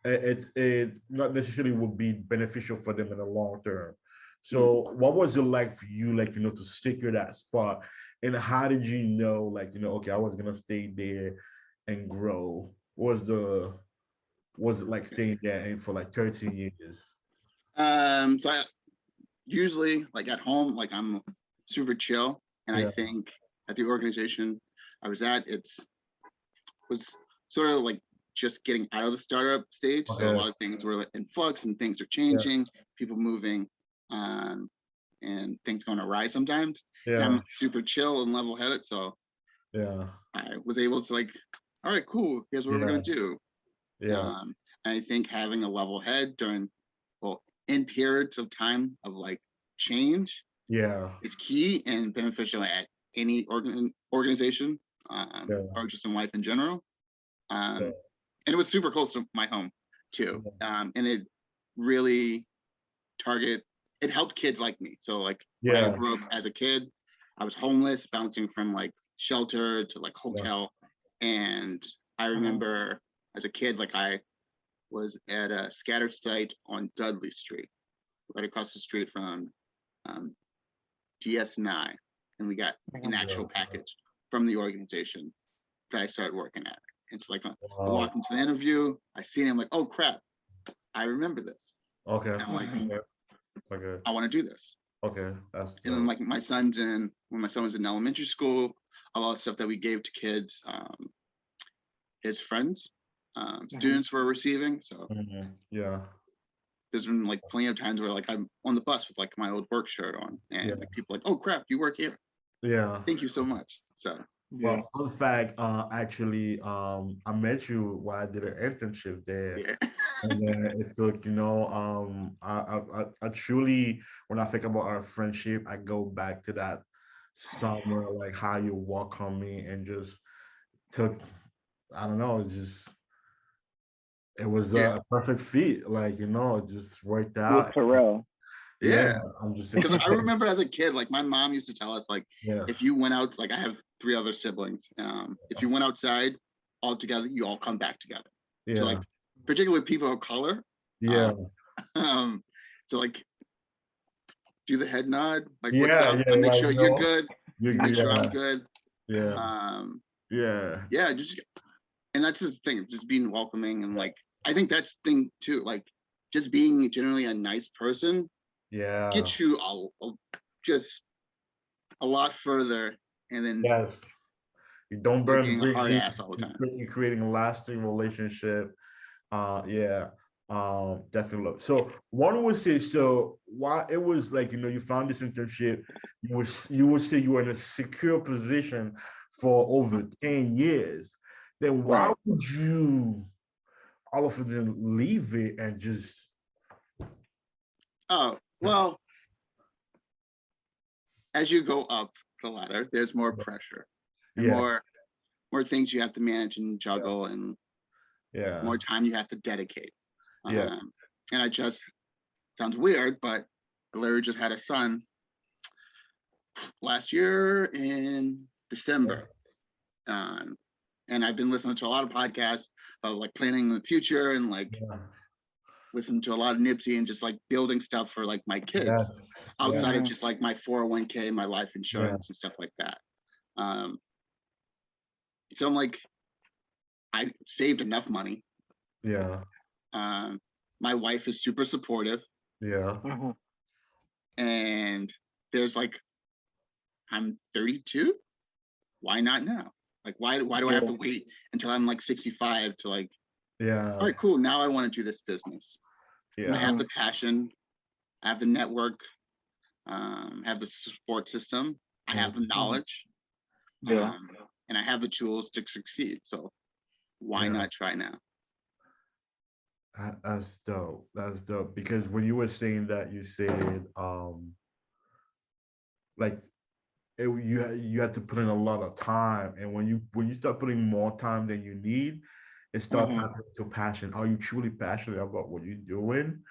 it's not necessarily would be beneficial for them in the long term. So what was it like for you, like to secure that spot? And how did you know, like, okay, I was gonna stay there and grow? What was it like staying there and for like 13 years? So I usually like at home, like I'm super chill. And I Yeah. think at the organization I was at, was sort of like just getting out of the startup stage. So a Okay. lot of things were in flux and things are Yeah. changing, people moving, and things going awry sometimes. And Yeah. I'm super chill and level headed. So Yeah. I was able to like, all right, cool. Here's what we're Yeah. gonna do. Yeah. And I think having a level head well, in periods of time of like change Yeah. is key and beneficial at any organization, Yeah. or just in life in general. Yeah. And it was super close to my home too. And it really target it helped kids like me. So like when I Yeah. grew up as a kid, I was homeless, bouncing from like shelter to like Yeah. hotel. And I remember as a kid, like I was at a scattered site on Dudley Street, right across the street from DS9. And we got an actual package from the organization that I started working at. And so like I Wow. walk into the interview, I see him like, oh crap, I remember this. Okay. And I'm like, Okay. Okay. I want to do this. Okay. That's And then like when my son was in elementary school, a lot of stuff that we gave to kids, his friends, students were receiving. So Yeah. there's been like plenty of times where like I'm on the bus with like my old work shirt on, and Yeah. like people like, oh crap, you work here. Yeah. Thank you so much. So Well, fun fact, actually, I met you while I did an internship there. yeah. And then it took, I truly, when I think about our friendship, I go back to that summer, like how you welcome me and just took, I don't know, it was Yeah. a perfect fit. Like, it just worked With out. Terrell. Yeah, Yeah. I'm just Because I excited. remember as a kid, like my mom used to tell us, like, Yeah, if you went out, like I have 3 other siblings. If you went outside all together, you all come back together. So like, yeah, particularly with people of color, yeah, um, so like do the head nod, like what's yeah, up? yeah, I make like, sure you're good. you, You make sure I'm yeah, good. yeah, Um, yeah, yeah, and that's the thing, just being welcoming and like I think that's the thing too, like just being generally a nice person yeah, gets you just a lot further, and then yes. You don't you're burn the being a bridge. hard ass all the time. You're creating a lasting relationship. Yeah, definitely. So one would say, so why it was like you found this internship, you would say you were in a secure position for over 10 years. Then why Right. would you all of a sudden leave it and just Oh, well, as you go up the ladder, there's more pressure and yeah, more things you have to manage and juggle, and yeah, more time you have to dedicate. yeah, And I just sounds weird, but I literally just had a son last year in December. Um, and I've been listening to a lot of podcasts about like planning the future and like yeah, listening to a lot of Nipsey and just like building stuff for like my kids yes, yeah, outside of just like my 401k, my life yeah, insurance and stuff like that. Um, so I'm like, I saved enough money. yeah, Um, my wife is super supportive, yeah, and there's like, I'm 32. Why not now? Like, why do I have to wait until I'm like 65 to like, yeah, all right, cool. Now I want to do this business. I yeah, have the passion, I have the network, have the support system, I have the knowledge, Yeah. and I have the tools to succeed. So why yeah. not try now? That's dope. That's dope. Because when you were saying that, you said like you had to put in a lot of time, and when you start putting more time than you need, it starts Mhm. tapping into passion. Are you truly passionate about what you're doing?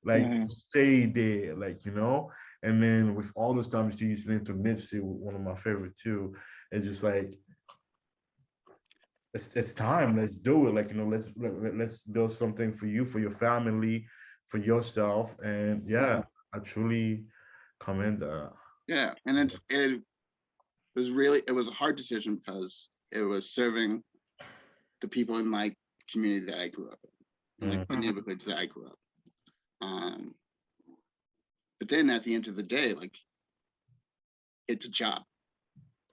Like, Mhm. stay there, like, and then with all the stuff you listening to Nipsey, one of my favorite too, it's just like, it's time. Let's do it. Like, let's build something for you, for your family, for yourself. And yeah, Mhm. I truly commend that. Yeah, and it was a hard decision because it was serving the people in my community that I grew up in, like the Mhm. Mhm. neighborhoods that I grew up. Um, but then at the end of the day, like it's a job,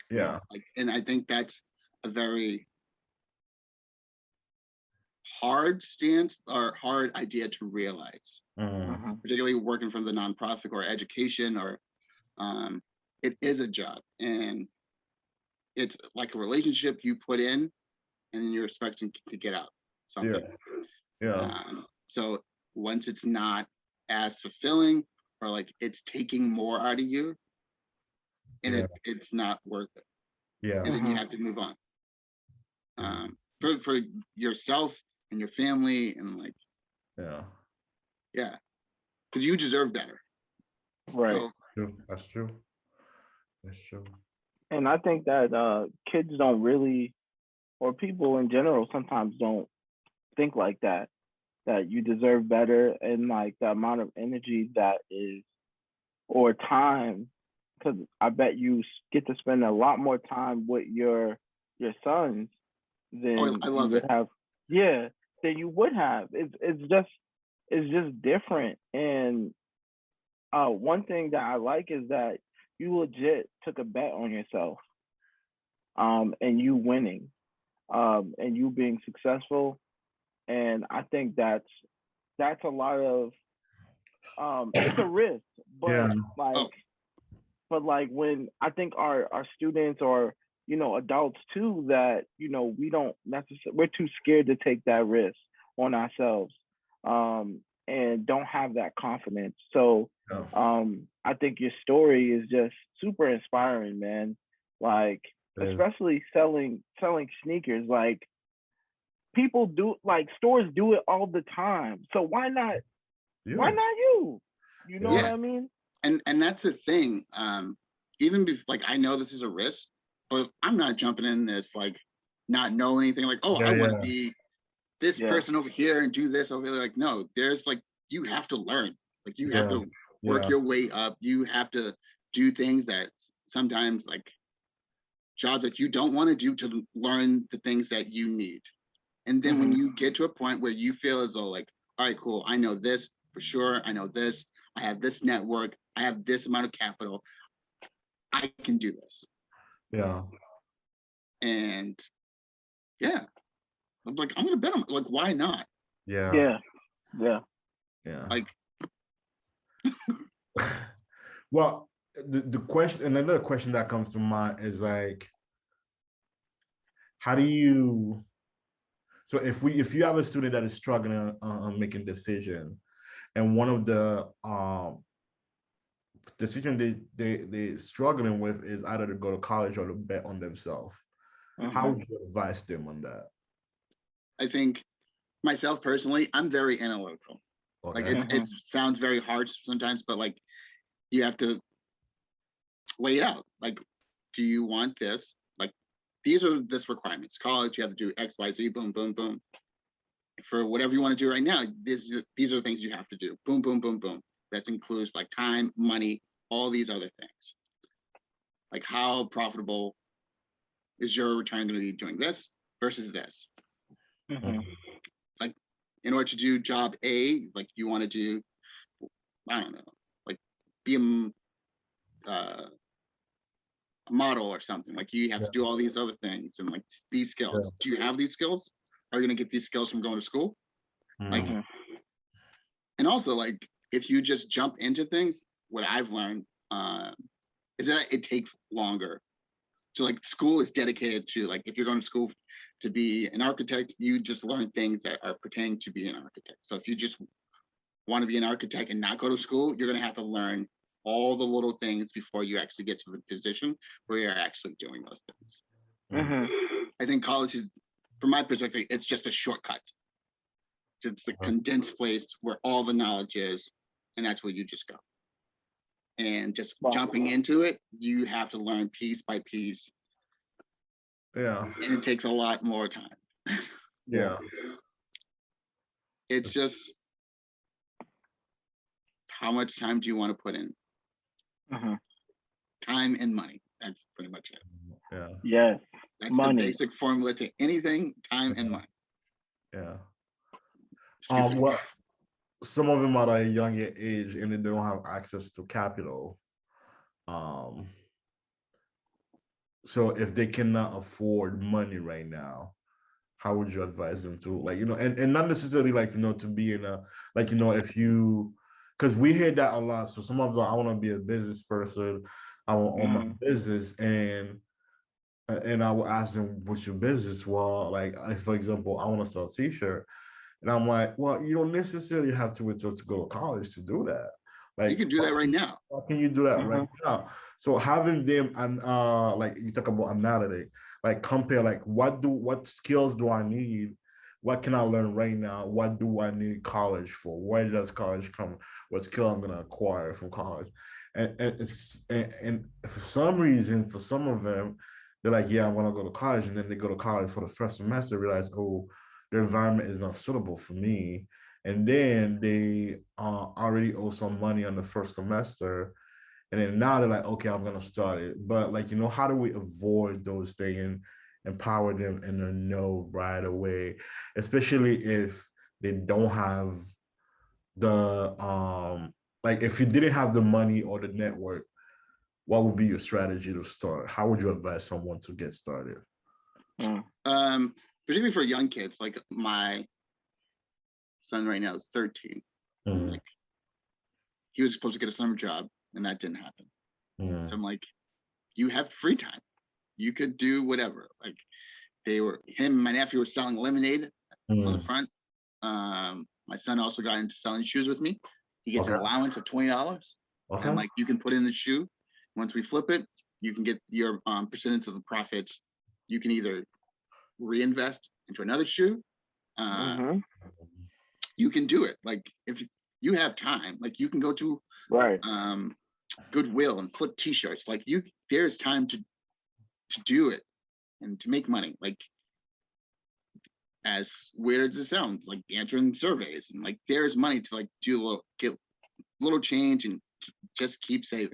Yeah. like, and I think that's a very hard stance or hard idea to realize, Mhm. Mhm. particularly working from the nonprofit or education or um, it is a job and it's like a relationship you put in and then you're expecting to get out Yeah. something. Yeah. So once it's not as fulfilling or like it's taking more out of you and Yeah. it's not worth it. Yeah. And then you Mhm. have to move on Yeah. for yourself and your family and like, Yeah. yeah, because you deserve better. Right. So True. That's true. That's true. And I think that kids don't really, or people in general, sometimes don't think like that. That you deserve better, and like the amount of energy that is, or time, because I bet you get to spend a lot more time with your sons oh, than I you love would it. have. Yeah, than you would have. It's just different. And one thing that I like is that you legit took a bet on yourself, and you winning, and you being successful. And I think that's a lot of, it's a risk, Yeah. Oh, but like when I think our students, or adults too, that we don't necessarily, we're too scared to take that risk on ourselves, and don't have that confidence. So Yeah. I think your story is just super inspiring, man. Like, It is. especially selling sneakers. Like, people do, like, stores do it all the time. So why You. not you? You know what Yeah. yeah, I mean? and that's the thing. Even like I know this is a risk, but I'm not jumping in this like not know anything. Like, oh, I Yeah. want to Yeah. be this Yeah. person over here and do this over there. Like, no, there's like you have to learn. Like you have Yeah. to work Yeah. your way up. You have to do things that sometimes like jobs that you don't want to do to learn the things that you need. And then when Mhm. you get to a point where you feel as though like, all right, cool, I know this for sure. I know this. I have this network. I have this amount of capital. I can do this. Yeah. And yeah, I'm like, I'm gonna bet on like, why not? Yeah. Yeah. Yeah. Yeah. Like, Well, the question, another question that comes to mind is like, how do you, so if you have a student that is struggling on making decision, and one of the decision they struggling with is either to go to college or to bet on themselves, how Mhm. would you advise them on that? I think myself personally, I'm very analytical. Like Okay. it Mhm. sounds very hard sometimes, but like you have to weigh it out. Like, do you want this? Like, these are this requirements. College, you have to do X, Y, Z, boom, boom, boom. For whatever you want to do right now, these are the things you have to do. Boom, boom, boom, boom. That includes like time, money, all these other things. Like, how profitable is your return going to be doing this versus this? Mhm. Mhm. Like, in order to do job A, like you want to do, I don't know, like be uh, a model or something. Like you have Yeah. to do all these other things and like these Yeah. skills. Do you have these skills? Are you going to get these skills from going to school? Like, Mhm. Mhm. and also like if you just jump into things, what I've learned uh, is that it takes longer. So like school is dedicated to like if you're going to school to be an architect, you just learn things that are pertaining to be an architect. So if you just want to be an architect and not go to school, you're going to have to learn all the little things before you actually get to the position where you're actually doing those things. Mhm. Mhm. I think college from my perspective, it's just a shortcut. It's the condensed place where all the knowledge is, and that's where you just go. And just jumping into it, you have to learn piece by piece. Yeah. And it takes a lot more time. Yeah. It's just, how much time do you want to put in? Time and money. That's pretty much it. Yeah. Yes. That's Money. the basic formula to anything, time and money. Yeah. Excuse me. Well, some of them are at a younger age and they don't have access to capital. So if they cannot afford money right now, how would you advise them to, like, and not necessarily like, to be in a, like, if you, because we hear that a lot. So some of them, I want to be a business person, I want own my business, and I will ask them, what's your business? Well, like, for example, I want to sell a t-shirt. And I'm like, well, you don't necessarily have to wait till to go to college to do that. Like, you can do that right now. How can you do that right now? So having them, and like you talk about analytic, like compare, like what skills do I need? What can I learn right now? What do I need college for? Where does college come? What skill I'm gonna acquire from college? And for some reason, for some of them, they're like, yeah, I want to go to college, and then they go to college for the first semester, realize, oh, the environment is not suitable for me, and then they already owe some money on the first semester, and then now they're like, okay, I'm gonna start it. But like, how do we avoid those things and empower them in a know right away, especially if they don't have the like, if you didn't have the money or the network, what would be your strategy to start? How would you advise someone to get started? Particularly for young kids, like my son right now is 13. Like, he was supposed to get a summer job and that didn't happen. So I'm like, you have free time. You could do whatever. Like, him and my nephew were selling lemonade on the front. My son also got into selling shoes with me. He gets an allowance of $20. And like, you can put in the shoe. Once we flip it, you can get your percentage of the profits. You can either reinvest into another shoe. You can do it. Like, if you have time, like, you can go to Goodwill and flip t-shirts. Like, there's time to do it and to make money. Like, as weird as it sounds, like answering surveys, and like, there's money to like get little change and just keep saving.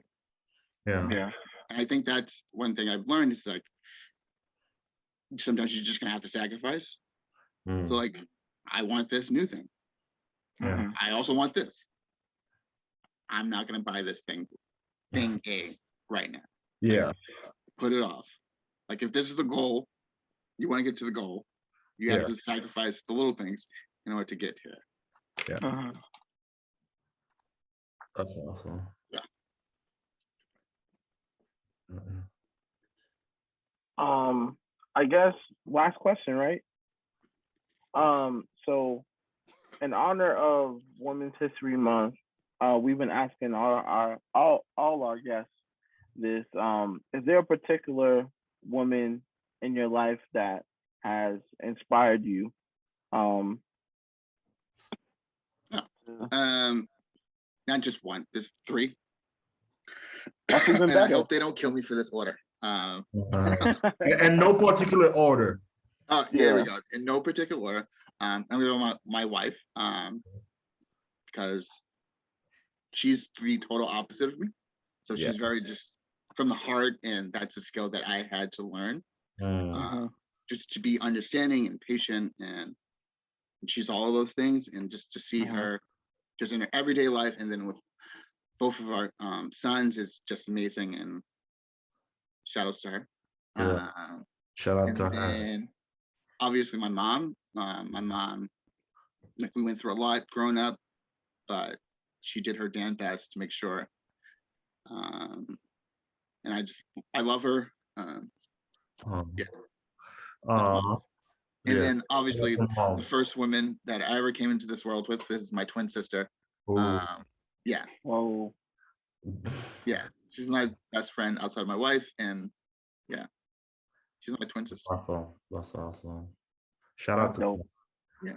Yeah. And I think that's one thing I've learned is like, sometimes you're just gonna have to sacrifice. So like, I want this new thing. I also want this. I'm not gonna buy this thing A right now. Yeah. Like, put it off. Like, if this is the goal, you want to get to the goal, you have to sacrifice the little things in order to get to it. Yeah. That's awesome. Yeah. I guess last question, right? So in honor of Women's History Month, we've been asking all our guests this. Is there a particular woman in your life that has inspired you? Not just one, there's three. That's even And better. I hope they don't kill me for this order. And no particular order. There we go. In no particular order. I'm gonna go with my wife, because she's the total opposite of me. So she's very just from the heart, and that's a skill that I had to learn. Just to be understanding and patient, and she's all of those things, and just to see her just in her everyday life, and then with both of our sons is just amazing, and shout out to her. Shout out to her. And obviously my mom, like, we went through a lot growing up, but she did her damn best to make sure. And I love her. And then obviously the first woman that I ever came into this world with is my twin sister. Whoa. Yeah, she's my best friend outside of my wife, and she's my twin sister. Awesome. That's awesome. Shout That's out to dope. Yeah.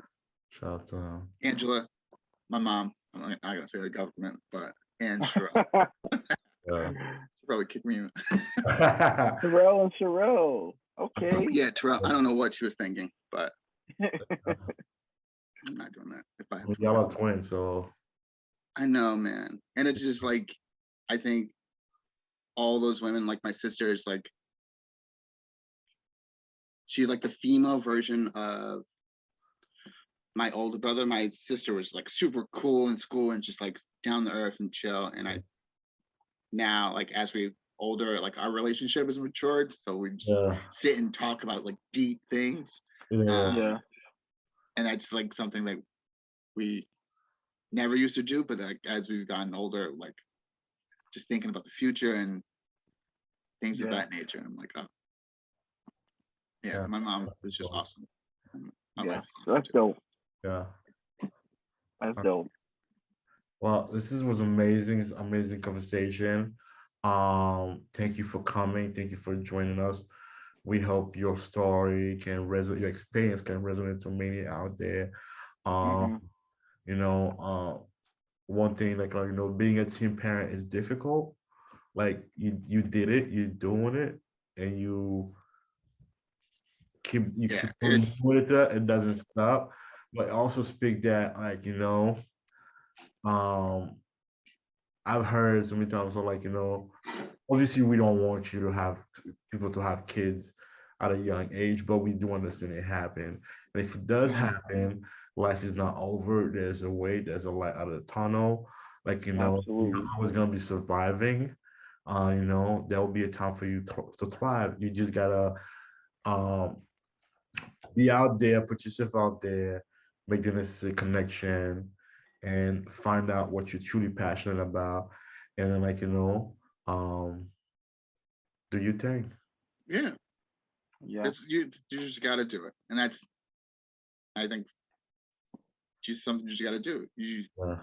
shout out to Angela, my mom. I'm not gonna say the government, but and Sherelle. yeah. She'll probably kick me. Terrell and Sherelle. Okay. Yeah, Terrell. I don't know what she was thinking, but I'm not doing that. If I have Y'all are twins. twins, so I know, man. And it's just like, I think all those women, like my sister, is like, she's like the female version of my older brother. My sister was like super cool in school and just like down to earth and chill. And I now, like as we older, like our relationship has matured, so we just yeah, sit and talk about like deep things. yeah, Yeah. And that's like something that we never used to do, but like as we've gotten older, like just thinking about the future and things of Yeah. that nature. I'm like, oh, yeah, yeah, my mom was just awesome. And my Yeah. wife is awesome That's too. dope. yeah. That's dope. Well, was amazing. It's amazing conversation. Thank you for coming. Thank you for joining us. We hope your story can resonate, your experience can resonate to many out there. Hmm. Um, you know, one thing being a teen parent is difficult. Like you did it, you're doing it, and you Yeah, keep on it's doing it doesn't stop. But also speak that um I've heard so many times, so obviously we don't want you to have people to have kids at a young age, but we do understand it happen. And if it does Hmm. happen, life is not over. There's a way, there's a light out of the tunnel. You're Absolutely. always gonna be surviving. There will be a time for you to thrive. You just gotta um be out there, put yourself out there, make the necessary connection, and find out what you're truly passionate about, and then um, do your thing. yeah, Yeah. it's you just got to do it, and that's I think just something you just got to do. You Yeah,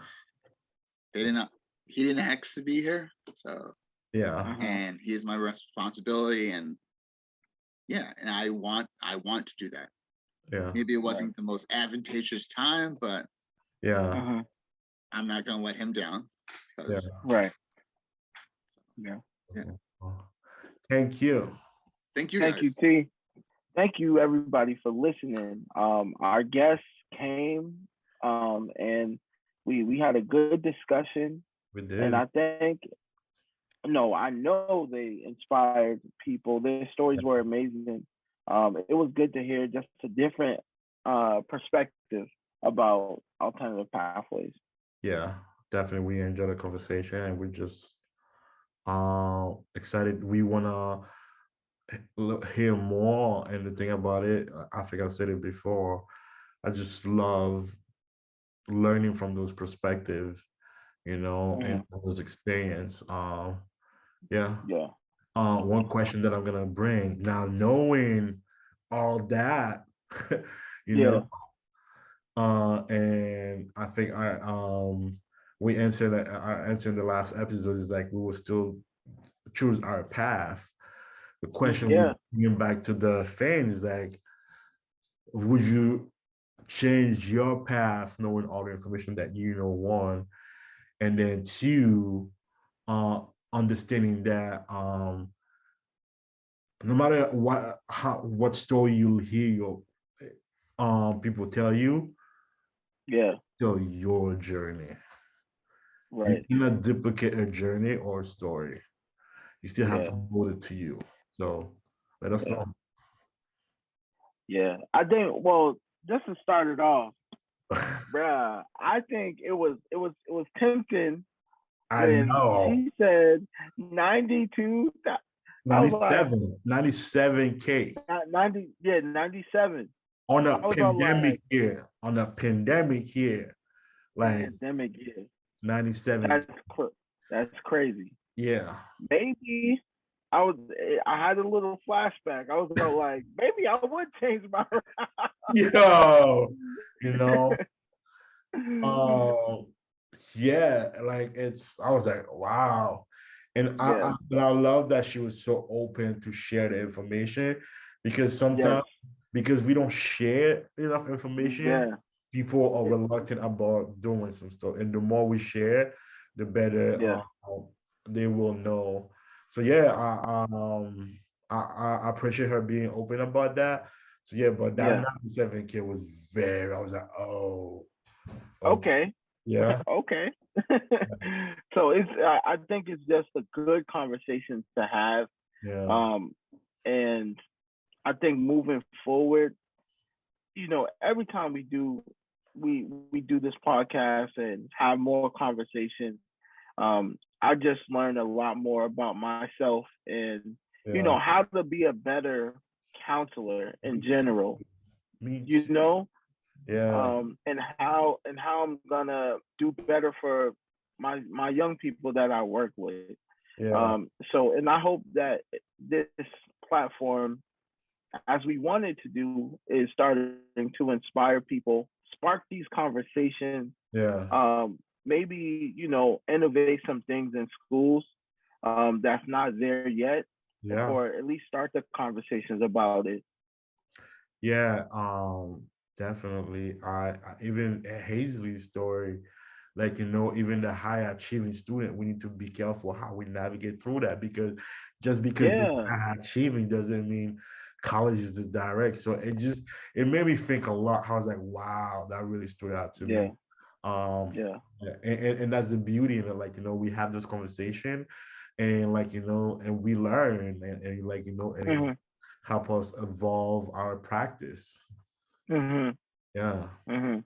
they didn't he didn't ask to be here, so yeah, Hmm. and he is my responsibility, and yeah, and I want to do that. yeah, Maybe it Right. wasn't the most advantageous time, but yeah, Hmm. I'm not gonna let him down yeah. because Right. Yeah. yeah. Thank you. Thank you Thank you, guys. T. Thank you, everybody, for listening. Our guests came, and we had a good discussion, We and did. I think no, I know they inspired people. Their stories were amazing. It was good to hear just a different perspective about alternative pathways. Yeah, definitely. We enjoyed the conversation, and we're just excited. We wanna hear more. And the thing about it, I think I said it before. I just love learning from those perspectives, and Hmm. those experience. Yeah. Yeah. One question that I'm gonna bring now, knowing all that, you Yeah. know, and I think we answered that. I answered in the last episode is like we will still choose our path. The question we Yeah. bring back to the fans is like, would you change your path knowing all the information that one, and then two, uh understanding that no matter what story you hear your people tell you, Yeah. tell your journey. You Right. cannot duplicate a journey or a story. You still have Yeah. to hold it to you. So let us Yeah. know. Yeah. I think. Well, just to start it off, bruh, I think it was tempting I when know. she said 92. I was like 97K 90, yeah, 97. on a I was all like, pandemic year. On a pandemic year, like pandemic year. 97. That's that's crazy. Yeah. Maybe I had a little flashback. I was all like, maybe I would change my Yo, you know, um, yeah, like I was like, wow. And Yeah. but I love that she was so open to share the information because Yes. sometimes because we don't share enough information, Yeah. people are reluctant about doing some stuff. And the more we share, the better Yeah. they will know. So yeah, I appreciate her being open about that. So yeah, but that Yeah. 97K was very, I was like, oh, okay. Okay. Yeah. Okay. So I think it's just a good conversation to have. Yeah. Um, and I think moving forward, every time we do this podcast and have more conversations, I just learned a lot more about myself and Yeah. how to be a better counselor in Me general. too. Me You too. know, Yeah. and how I'm gonna do better for my young people that I work with. Yeah. So, and I hope that this platform, as we wanted to do, is starting to inspire people, spark these conversations, Yeah. maybe innovate some things in schools that's not there yet, Yeah. or at least start the conversations about it. Yeah, definitely. I even Hazley's story, like even the high achieving student, we need to be careful how we navigate through that because just because they're Yeah, high achieving doesn't mean college is the direct. So it made me think a lot. I was like, wow, that really stood out to yeah, me. Um, yeah. yeah, and that's the beauty in it. Like, we have this conversation and and we learn and it Hmm. help us evolve our practice. Hmm. Yeah, Hmm.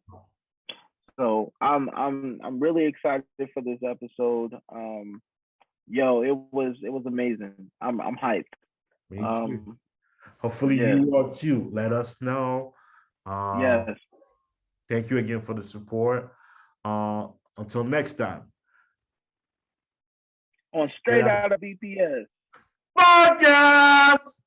So I'm really excited for this episode. Yo, it was amazing. I'm hyped. me too. Um, Hopefully yeah, you are too. Let us know. Uh, yes. Thank you again for the support. Uh, until next time. On Straight straight out out of BPS. podcast.